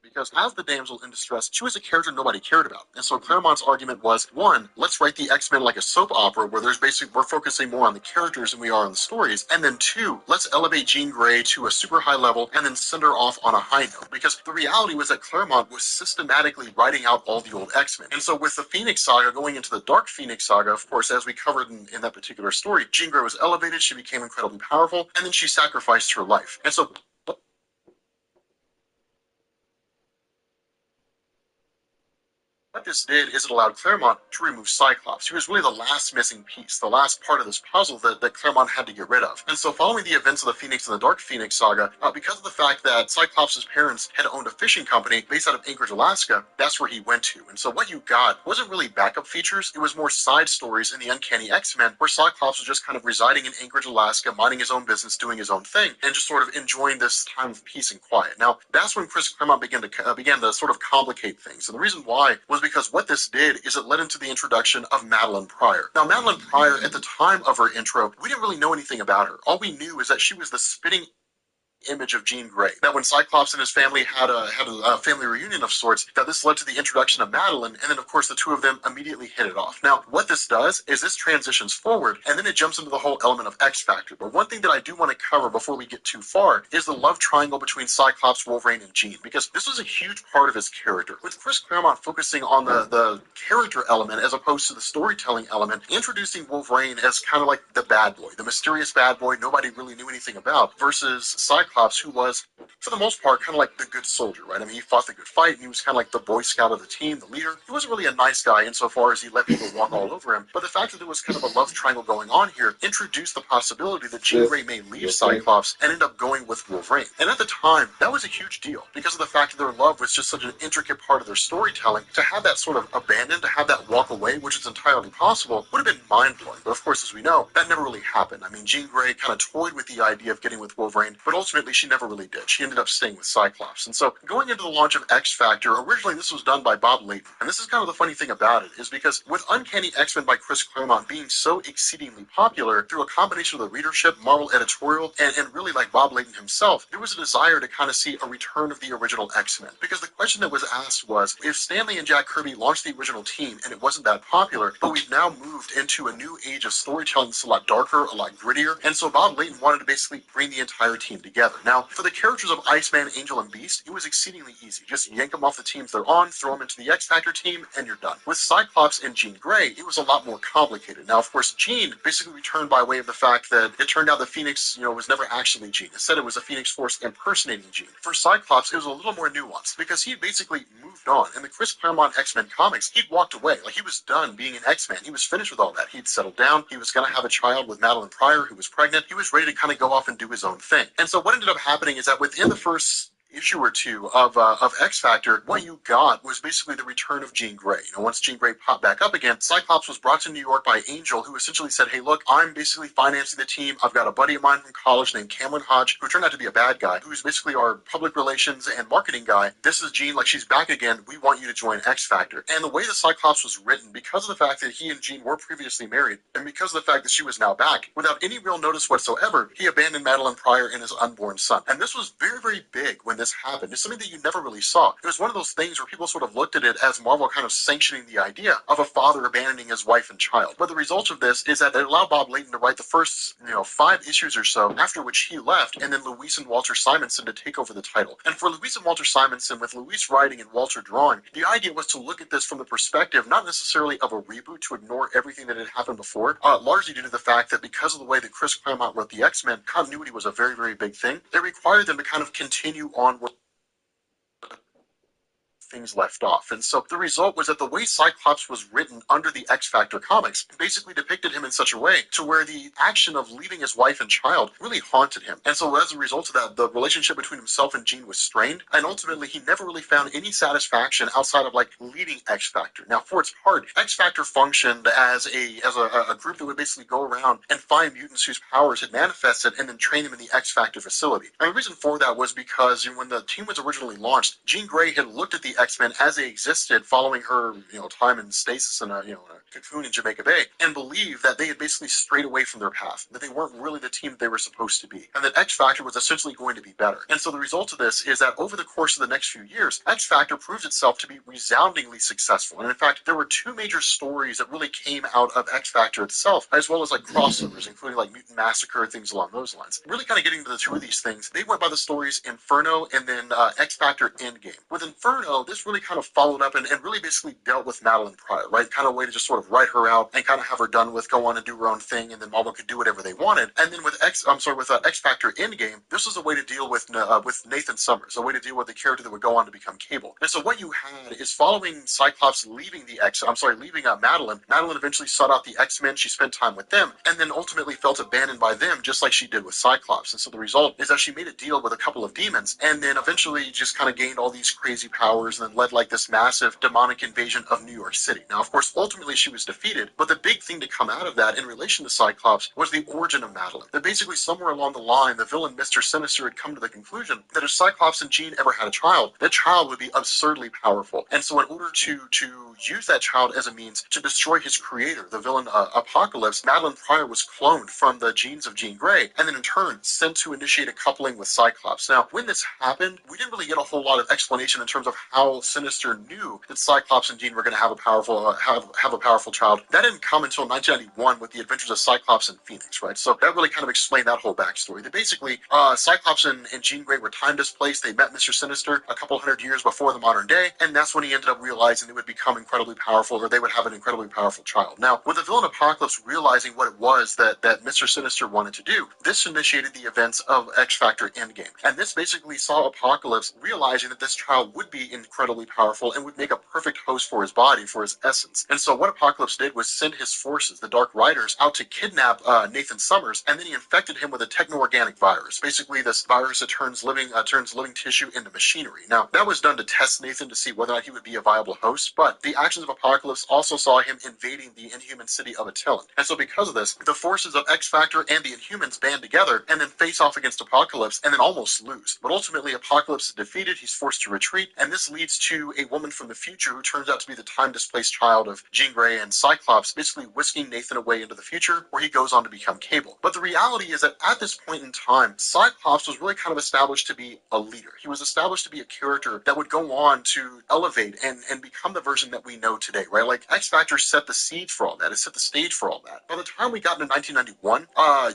because as the damsel in distress, she was a character nobody cared about. And so Claremont's argument was, one, let's write the X-Men like a soap opera where we're focusing more on the characters than we are on the stories. And then two, let's elevate Jean Grey to a super high level and then send her off on a high note. Because the reality was that Claremont was systematically writing out all the old X-Men. And so with the Phoenix Saga going into the Dark Phoenix Saga, of course, as we covered in that particular story, Jean Grey was elevated, she became incredibly powerful, and then she sacrificed her life. And so what this did is it allowed Claremont to remove Cyclops. He was really the last missing piece, the last part of this puzzle that Claremont had to get rid of. And so following the events of the Phoenix and the Dark Phoenix Saga, because of the fact that Cyclops' parents had owned a fishing company based out of Anchorage, Alaska, that's where he went to. And so what you got wasn't really backup features, it was more side stories in the Uncanny X-Men, where Cyclops was just kind of residing in Anchorage, Alaska, minding his own business, doing his own thing, and just sort of enjoying this time of peace and quiet. Now, that's when Chris Claremont began to sort of complicate things. And the reason why was because what this did is it led into the introduction of Madeline Pryor. Now, Madeline Pryor, at the time of her intro, we didn't really know anything about her. All we knew is that she was the spitting image of Jean Grey. That when Cyclops and his family had a family reunion of sorts, that this led to the introduction of Madeline, and then of course the two of them immediately hit it off. Now, what this does is this transitions forward, and then it jumps into the whole element of X Factor. But one thing that I do want to cover before we get too far is the love triangle between Cyclops, Wolverine, and Jean, because this was a huge part of his character. With Chris Claremont focusing on the character element as opposed to the storytelling element, introducing Wolverine as kind of like the bad boy, the mysterious bad boy nobody really knew anything about, versus Cyclops, who was, for the most part, kind of like the good soldier, right? I mean, he fought the good fight, and he was kind of like the Boy Scout of the team, the leader. He wasn't really a nice guy insofar as he let people walk all over him, but the fact that there was kind of a love triangle going on here introduced the possibility that Jean Grey may leave Cyclops and end up going with Wolverine. And at the time, that was a huge deal, because of the fact that their love was just such an intricate part of their storytelling. To have that sort of abandoned, to have that walk away, which is entirely possible, would have been mind-blowing. But of course, as we know, that never really happened. I mean, Jean Grey kind of toyed with the idea of getting with Wolverine, but ultimately she never really did. She ended up staying with Cyclops. And so going into the launch of X Factor, originally this was done by Bob Layton. And this is kind of the funny thing about it, is because with Uncanny X-Men by Chris Claremont being so exceedingly popular through a combination of the readership, Marvel editorial, and really like Bob Layton himself, there was a desire to kind of see a return of the original X-Men. Because the question that was asked was, if Stan Lee and Jack Kirby launched the original team and it wasn't that popular, but we've now moved into a new age of storytelling that's a lot darker, a lot grittier, and so Bob Layton wanted to basically bring the entire team together. Now, for the characters of Iceman, Angel, and Beast, it was exceedingly easy. Just yank them off the teams they're on, throw them into the X Factor team, and you're done. With Cyclops and Jean Grey, it was a lot more complicated. Now, of course, Jean basically returned by way of the fact that it turned out the Phoenix, was never actually Jean. Instead, it was a Phoenix Force impersonating Jean. For Cyclops, it was a little more nuanced, because he basically moved on. In the Chris Claremont X-Men comics, he'd walked away. Like, he was done being an X-Man. He was finished with all that. He'd settled down. He was going to have a child with Madeline Pryor, who was pregnant. He was ready to kind of go off and do his own thing. And so what ended up happening is that within the first issue or two of X Factor, what you got was basically the return of Jean Grey. Once Jean Grey popped back up again, Cyclops was brought to New York by Angel, who essentially said, hey, look, I'm basically financing the team. I've got a buddy of mine from college named Cameron Hodge, who turned out to be a bad guy, who's basically our public relations and marketing guy. This is Jean, like, she's back again. We want you to join X Factor. And the way that Cyclops was written, because of the fact that he and Jean were previously married, and because of the fact that she was now back, without any real notice whatsoever, he abandoned Madeline Pryor and his unborn son. And this was very, very big when this happened. It's something that you never really saw. It was one of those things where people sort of looked at it as Marvel kind of sanctioning the idea of a father abandoning his wife and child. But the result of this is that it allowed Bob Layton to write the first, 5 issues or so, after which he left, and then Louise and Walter Simonson to take over the title. And for Louise and Walter Simonson, with Louise writing and Walter drawing, the idea was to look at this from the perspective, not necessarily of a reboot to ignore everything that had happened before, largely due to the fact that because of the way that Chris Claremont wrote the X-Men, continuity was a very, very big thing. It required them to kind of continue on with things left off. And so the result was that the way Cyclops was written under the X Factor comics basically depicted him in such a way to where the action of leaving his wife and child really haunted him. And so as a result of that, the relationship between himself and Jean was strained, and ultimately he never really found any satisfaction outside of leading X Factor. Now, for its part, X Factor functioned as a group that would basically go around and find mutants whose powers had manifested and then train them in the X Factor facility. And the reason for that was because when the team was originally launched, Jean Grey had looked at the X-Men as they existed following her, time in stasis in a cocoon in Jamaica Bay, and believed that they had basically strayed away from their path, that they weren't really the team they were supposed to be, and that X-Factor was essentially going to be better. And so the result of this is that over the course of the next few years, X-Factor proved itself to be resoundingly successful. And in fact, there were two major stories that really came out of X-Factor itself, as well as like crossovers, including like Mutant Massacre, things along those lines. Really kind of getting into the two of these things, they went by the stories Inferno and then X-Factor Endgame. With Inferno, this really kind of followed up and really basically dealt with Madeline Pryor, right? Kind of a way to just sort of write her out and kind of have her done with, go on and do her own thing, and then Marvel could do whatever they wanted. And then with X-Factor Endgame, this was a way to deal with Nathan Summers, a way to deal with the character that would go on to become Cable. And so what you had is following Cyclops leaving Madeline. Madeline eventually sought out the X-Men. She spent time with them, and then ultimately felt abandoned by them, just like she did with Cyclops. And so the result is that she made a deal with a couple of demons, and then eventually just kind of gained all these crazy powers, and then led like this massive demonic invasion of New York City. Now, of course, ultimately she was defeated, but the big thing to come out of that in relation to Cyclops was the origin of Madeline. That basically somewhere along the line, the villain Mr. Sinister had come to the conclusion that if Cyclops and Jean ever had a child, that child would be absurdly powerful. And so in order to use that child as a means to destroy his creator, the villain Apocalypse, Madeline Pryor was cloned from the genes of Jean Grey, and then in turn sent to initiate a coupling with Cyclops. Now, when this happened, we didn't really get a whole lot of explanation in terms of how Sinister knew that Cyclops and Jean were going to have a powerful have a powerful child. That didn't come until 1991 with the adventures of Cyclops and Phoenix, right? So that really kind of explained that whole backstory. That basically, Cyclops and Jean Grey were time displaced. They met Mr. Sinister a couple hundred years before the modern day, and that's when he ended up realizing they would become incredibly powerful, or they would have an incredibly powerful child. Now, with the villain Apocalypse realizing what it was that Mr. Sinister wanted to do, this initiated the events of X-Factor Endgame. And this basically saw Apocalypse realizing that this child would be incredibly powerful and would make a perfect host for his body, for his essence. And so what Apocalypse did was send his forces, the Dark Riders, out to kidnap Nathan Summers, and then he infected him with a techno-organic virus. Basically, this virus that turns living tissue into machinery. Now, that was done to test Nathan to see whether or not he would be a viable host, but the actions of Apocalypse also saw him invading the Inhuman city of Attilan. And so because of this, the forces of X-Factor and the Inhumans band together and then face off against Apocalypse and then almost lose. But ultimately, Apocalypse is defeated, he's forced to retreat, and this leads to a woman from the future who turns out to be the time-displaced child of Jean Grey and Cyclops, basically whisking Nathan away into the future, where he goes on to become Cable. But the reality is that at this point in time, Cyclops was really kind of established to be a leader. He was established to be a character that would go on to elevate and become the version that we know today, right? Like, X-Factor set the seed for all that. It set the stage for all that. By the time we got into 1991,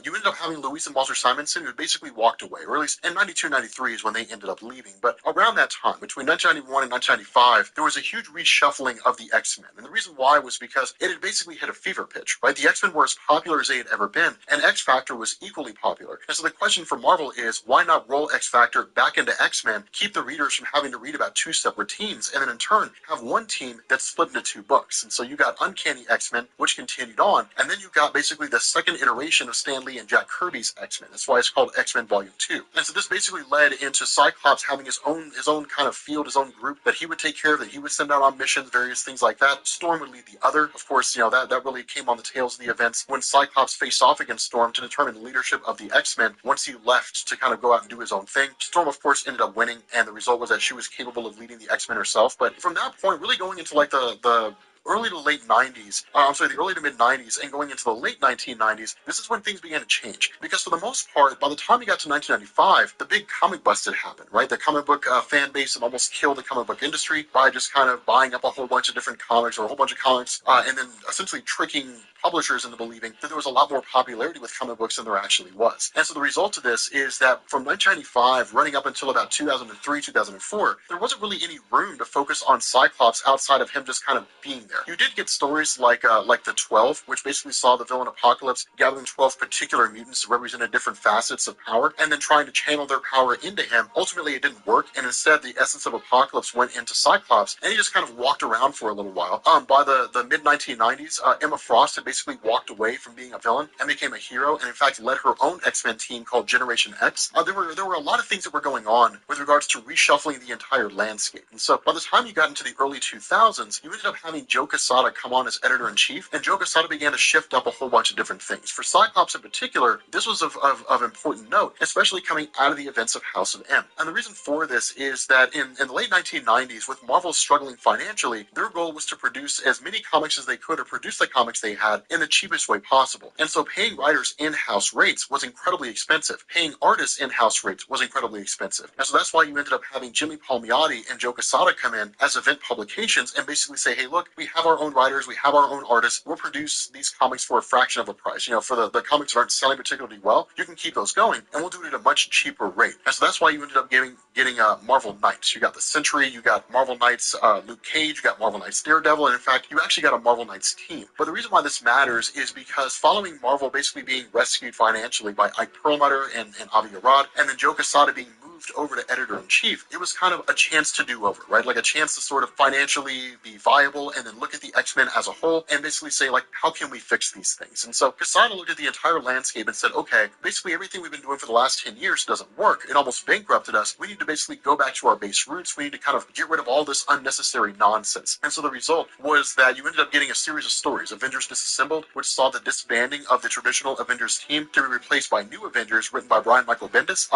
you ended up having Louise and Walter Simonson, who basically walked away, or at least in 92, 93 is when they ended up leaving. But around that time, between 1991 and 1995, there was a huge reshuffling of the X-Men. And the reason why was because it had basically hit a fever pitch, right? The X-Men were as popular as they had ever been, and X-Factor was equally popular. And so the question for Marvel is, why not roll X-Factor back into X-Men, keep the readers from having to read about two separate teams, and then in turn, have one team that's split into two books. And so you got Uncanny X-Men, which continued on, and then you got basically the second iteration of Stan Lee and Jack Kirby's X-Men. That's why it's called X-Men Volume 2. And so this basically led into Cyclops having his own kind of field, his own group that he would take care of, that he would send out on missions, various things like that. Storm would lead the other. Of course, that really came on the tails of the events when Cyclops faced off against Storm to determine the leadership of the X-Men once he left to kind of go out and do his own thing. Storm, of course, ended up winning, and the result was that she was capable of leading the X-Men herself. But from that point, really going into like the early to late 90s, the early to mid 90s and going into the late 1990s, this is when things began to change. Because for the most part, by the time we got to 1995, the big comic bust had happened, right? The comic book fan base had almost killed the comic book industry by just kind of buying up a whole bunch of different comics, or a whole bunch of comics, and then essentially tricking publishers into believing that there was a lot more popularity with comic books than there actually was. And so the result of this is that from 1995 running up until about 2003, 2004, there wasn't really any room to focus on Cyclops outside of him just kind of being there. You did get stories like the 12, which basically saw the villain Apocalypse gathering 12 particular mutants that represented different facets of power, and then trying to channel their power into him. Ultimately, it didn't work, and instead the essence of Apocalypse went into Cyclops, and he just kind of walked around for a little while. By the mid-1990s, Emma Frost had basically walked away from being a villain and became a hero, and in fact led her own X-Men team called Generation X. There were a lot of things that were going on with regards to reshuffling the entire landscape. And so by the time you got into the early 2000s, you ended up having Joe Joe Quesada come on as editor-in-chief, and Joe Quesada began to shift up a whole bunch of different things. For Cyclops in particular, this was of important note, especially coming out of the events of House of M. And the reason for this is that in the late 1990s, with Marvel struggling financially, their goal was to produce as many comics as they could, or produce the comics they had in the cheapest way possible. And so paying writers in-house rates was incredibly expensive. Paying artists in-house rates was incredibly expensive. And so that's why you ended up having Jimmy Palmiotti and Joe Quesada come in as event publications and basically say, hey, look, we have our own writers, we have our own artists, we'll produce these comics for a fraction of a price. You know, for the comics that aren't selling particularly well, you can keep those going, and we'll do it at a much cheaper rate. And so that's why you ended up getting Marvel Knights. You got the Sentry, you got Marvel Knights Luke Cage, you got Marvel Knights Daredevil, and in fact, you actually got a Marvel Knights team. But the reason why this matters is because following Marvel basically being rescued financially by Ike Perlmutter and Avi Arad, and then Joe Quesada being moved over to editor-in-chief, it was kind of a chance to do over, right? Like a chance to sort of financially be viable and then look at the X-Men as a whole and basically say, like, how can we fix these things? And so Quesada looked at the entire landscape and said, okay, basically everything we've been doing for the last 10 years doesn't work. It almost bankrupted us. We need to basically go back to our base roots. We need to kind of get rid of all this unnecessary nonsense. And so the result was that you ended up getting a series of stories, Avengers Disassembled, which saw the disbanding of the traditional Avengers team to be replaced by new Avengers written by Brian Michael Bendis.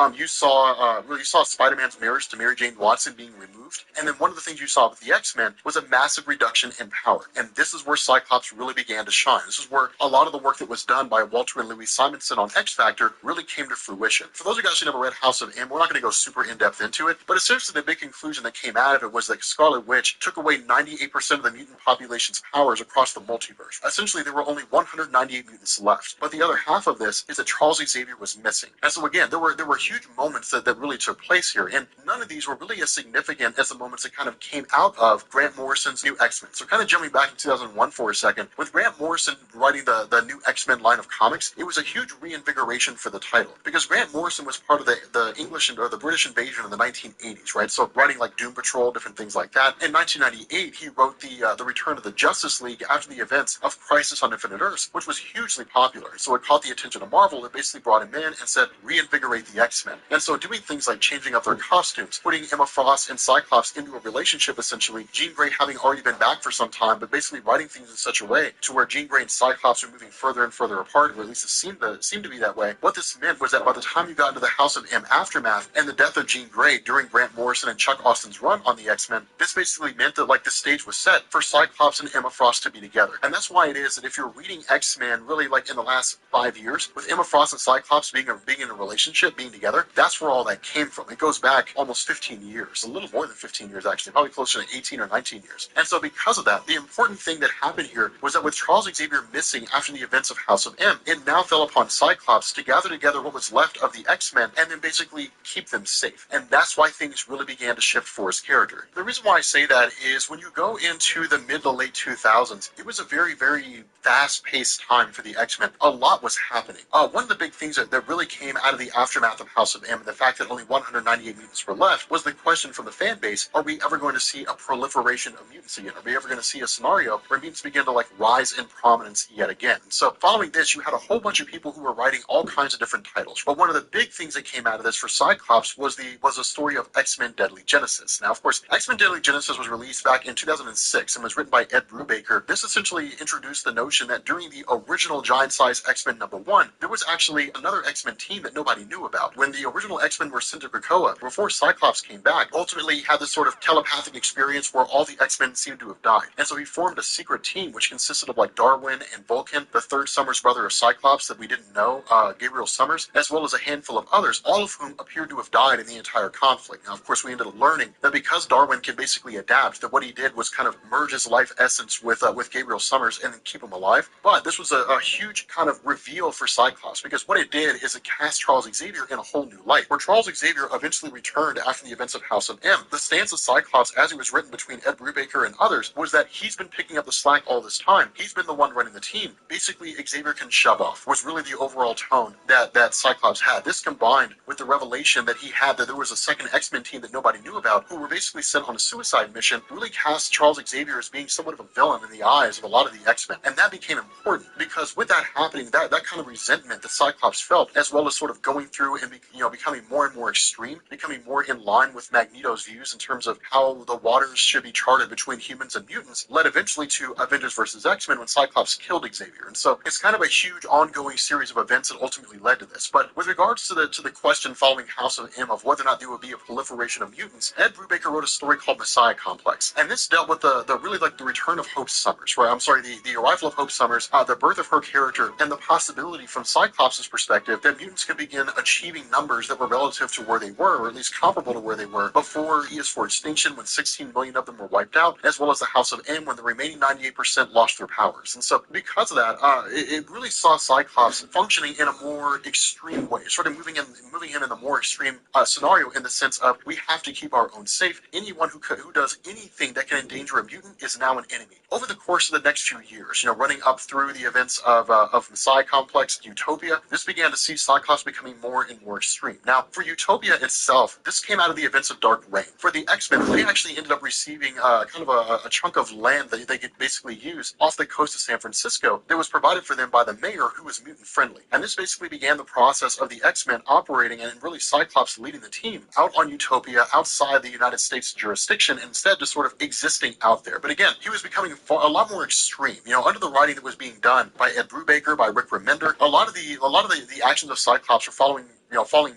You saw Spider-Man's marriage to Mary Jane Watson being removed. And then one of the things you saw with the X-Men was a massive reduction in power. And this is where Cyclops really began to shine. This is where a lot of the work that was done by Walter and Louis Simonson on X-Factor really came to fruition. For those of you guys who never read House of M, we're not going to go super in-depth into it, but essentially the big conclusion that came out of it was that Scarlet Witch took away 98% of the mutant population's powers across the multiverse. Essentially, there were only 198 mutants left. But the other half of this is that Charles Xavier was missing. And so again, there were huge moments that really took place here, and none of these were really as significant as the moments that kind of came out of Grant Morrison's new X-Men. So kind of jumping back in 2001 for a second, with Grant Morrison writing the new X-Men line of comics, it was a huge reinvigoration for the title, because Grant Morrison was part of the English or the British invasion in the 1980s, right? So writing like Doom Patrol, different things like that. In 1998, he wrote the Return of the Justice League after the events of Crisis on Infinite Earths, which was hugely popular. So it caught the attention of Marvel. It basically brought him in and said, reinvigorate the X-Men. And so doing things like changing up their costumes, putting Emma Frost and Cyclops into a relationship, essentially, Jean Grey having already been back for some time, but basically writing things in such a way to where Jean Grey and Cyclops are moving further and further apart, or at least it seemed to be that way. What this meant was that by the time you got into the House of M aftermath and the death of Jean Grey during Grant Morrison and Chuck Austin's run on the X-Men, this basically meant that like the stage was set for Cyclops and Emma Frost to be together. And that's why it is that if you're reading X-Men really like in the last 5 years, with Emma Frost and Cyclops being in a relationship, being together, that's where all that came from. It goes back almost 15 years, a little more than 15 years actually, probably closer to 18 or 19 years. And so because of that, the important thing that happened here was that with Charles Xavier missing after the events of House of M, it now fell upon Cyclops to gather together what was left of the X-Men and then basically keep them safe. And that's why things really began to shift for his character. The reason why I say that is when you go into the mid to late 2000s, it was a very, very fast-paced time for the X-Men. A lot was happening. One of the big things that really came out of the aftermath of House of M and the fact that only 198 mutants were left was the question from the fan base, are we ever going to see a proliferation of mutants again? Are we ever going to see a scenario where mutants begin to like rise in prominence yet again? So following this, you had a whole bunch of people who were writing all kinds of different titles. But one of the big things that came out of this for Cyclops was the story of X-Men Deadly Genesis. Now, of course, X-Men Deadly Genesis was released back in 2006 and was written by Ed Brubaker. This essentially introduced the notion that during the original Giant Size X-Men #1, there was actually another X-Men team that nobody knew about. When the original X-Men were sent to Krakoa, before Cyclops came back, ultimately he had this sort of telepathic experience where all the X-Men seemed to have died. And so he formed a secret team which consisted of like Darwin and Vulcan, the third Summers brother of Cyclops that we didn't know, Gabriel Summers, as well as a handful of others, all of whom appeared to have died in the entire conflict. Now, of course, we ended up learning that because Darwin could basically adapt, that what he did was kind of merge his life essence with Gabriel Summers and then keep him alive. But this was a huge kind of reveal for Cyclops, because what it did is it cast Charles Xavier in a whole new light. Where Charles Xavier eventually returned after the events of House of M, the stance of Cyclops, as it was written between Ed Brubaker and others, was that he's been picking up the slack all this time. He's been the one running the team. Basically, Xavier can shove off, was really the overall tone that Cyclops had. This combined with the revelation that he had that there was a second X-Men team that nobody knew about, who were basically sent on a suicide mission, really cast Charles Xavier as being somewhat of a villain in the eyes of a lot of the X-Men. And that became important, because with that happening, that kind of resentment that Cyclops felt, as well as sort of going through and becoming more and more extreme, becoming more in line with Magneto's views in terms of how the waters should be charted between humans and mutants, led eventually to Avengers vs. X-Men when Cyclops killed Xavier. And so it's kind of a huge ongoing series of events that ultimately led to this. But with regards to the question following House of M of whether or not there would be a proliferation of mutants, Ed Brubaker wrote a story called Messiah Complex. And this dealt with the really like the return of Hope Summers, right? I'm sorry, the arrival of Hope Summers, the birth of her character, and the possibility from Cyclops' perspective that mutants could begin achieving numbers that were relative to where they were, or at least comparable to where they were before E is for Extinction, when 16 million of them were wiped out, as well as the House of M when the remaining 98% lost their powers. And so because of that, it really saw Cyclops functioning in a more extreme way, sort of moving him in a more extreme scenario, in the sense of we have to keep our own safe. Anyone who does anything that can endanger a mutant is now an enemy. Over the course of the next few years, running up through the events of Messiah Complex, Utopia, this began to see Cyclops becoming more and more extreme. Now, for Utopia itself, this came out of the events of Dark Reign. For the X-Men, they actually ended up receiving kind of a chunk of land that they could basically use off the coast of San Francisco that was provided for them by the mayor, who was mutant friendly. And this basically began the process of the X-Men operating, and really Cyclops leading the team out on Utopia, outside the United States jurisdiction, instead just sort of existing out there. But again, he was becoming a lot more extreme. Under the writing that was being done by Ed Brubaker, by Rick Remender, a lot of the actions of Cyclops are falling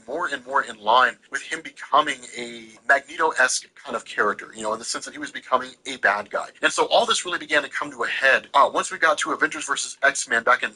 more and more in line with him becoming a Magneto-esque kind of character, in the sense that he was becoming a bad guy. And so all this really began to come to a head once we got to Avengers vs. X-Men back in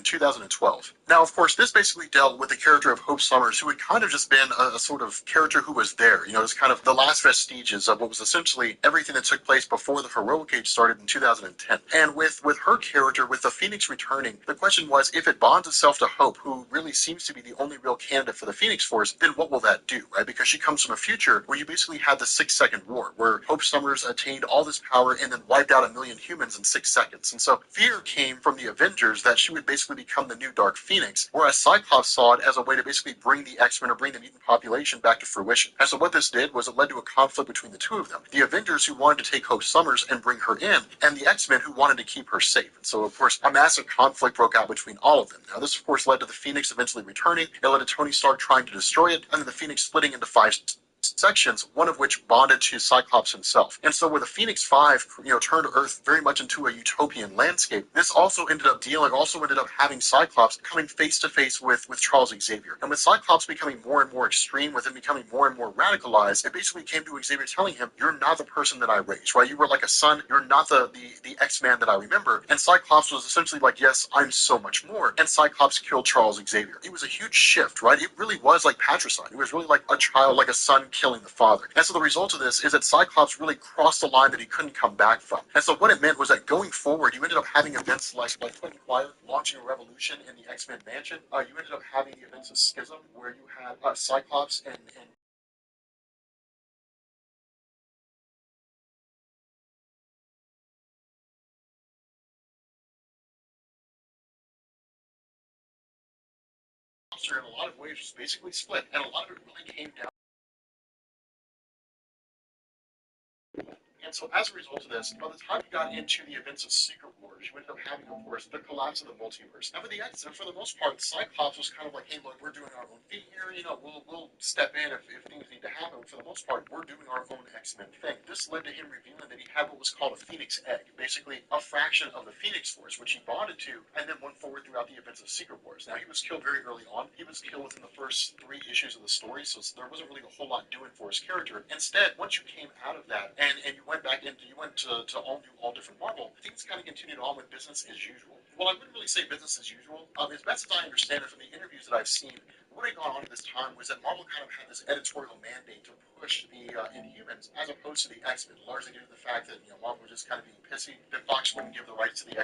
2012. Now, of course, this basically dealt with the character of Hope Summers, who had kind of just been a sort of character who was there, just kind of the last vestiges of what was essentially everything that took place before the Heroic Age started in 2010. And with her character, with the Phoenix returning, the question was, if it bonds itself to Hope, who really seems to be the only real candidate for the Phoenix Force, then what will that do, right? Because she comes from a future where you basically had the 6-second war, where Hope Summers attained all this power and then wiped out 1 million humans in 6 seconds. And so fear came from the Avengers that she would basically become the new Dark Phoenix, whereas Cyclops saw it as a way to basically bring the X-Men, or bring the mutant population, back to fruition. And so what this did was it led to a conflict between the two of them. The Avengers, who wanted to take Hope Summers and bring her in, and the X-Men, who wanted to keep her safe. And so, of course, a massive conflict broke out between all of them. Now, this, of course, led to the Phoenix eventually returning. It led to Tony Stark trying to destroy it, and then the Phoenix splitting into 5 sections, one of which bonded to Cyclops himself. And so with the Phoenix 5, turned Earth very much into a utopian landscape, this also ended up having Cyclops coming face to face with Charles Xavier. And with Cyclops becoming more and more extreme, with him becoming more and more radicalized, it basically came to Xavier telling him, you're not the person that I raised, right? You were like a son, you're not the X-Man that I remember. And Cyclops was essentially like, yes, I'm so much more. And Cyclops killed Charles Xavier. It was a huge shift, right? It really was like patricide. It was really like a child, like a son killing the father. And so the result of this is that Cyclops really crossed the line that he couldn't come back from. And so what it meant was that going forward, you ended up having events like Tony Quiet launching a revolution in the X-Men mansion. You ended up having the events of Schism, where you had Cyclops and in a lot of ways was basically split, and a lot of it really came down. And so as a result of this, by the time you got into the events of Secret Wars, you ended up having, of course, the collapse of the multiverse. Now, for the X-Men, for the most part, Cyclops was kind of like, hey, look, we're doing our own thing here, we'll step in if things need to happen. For the most part, we're doing our own X-Men thing. This led to him revealing that he had what was called a Phoenix Egg, basically a fraction of the Phoenix Force, which he bonded to, and then went forward throughout the events of Secret Wars. Now, he was killed very early on. He was killed within the first 3 issues of the story, so there wasn't really a whole lot doing for his character. Instead, once you came out of that, and you went to all new, all different Marvel, things kind of continued on with business as usual. Well, I wouldn't really say business as usual. As best as I understand it from the interviews that I've seen, what had gone on at this time was that Marvel kind of had this editorial mandate to push the Inhumans as opposed to the X-Men, largely due to the fact that Marvel was just kind of being pissy that Fox wouldn't give the rights to the X-Men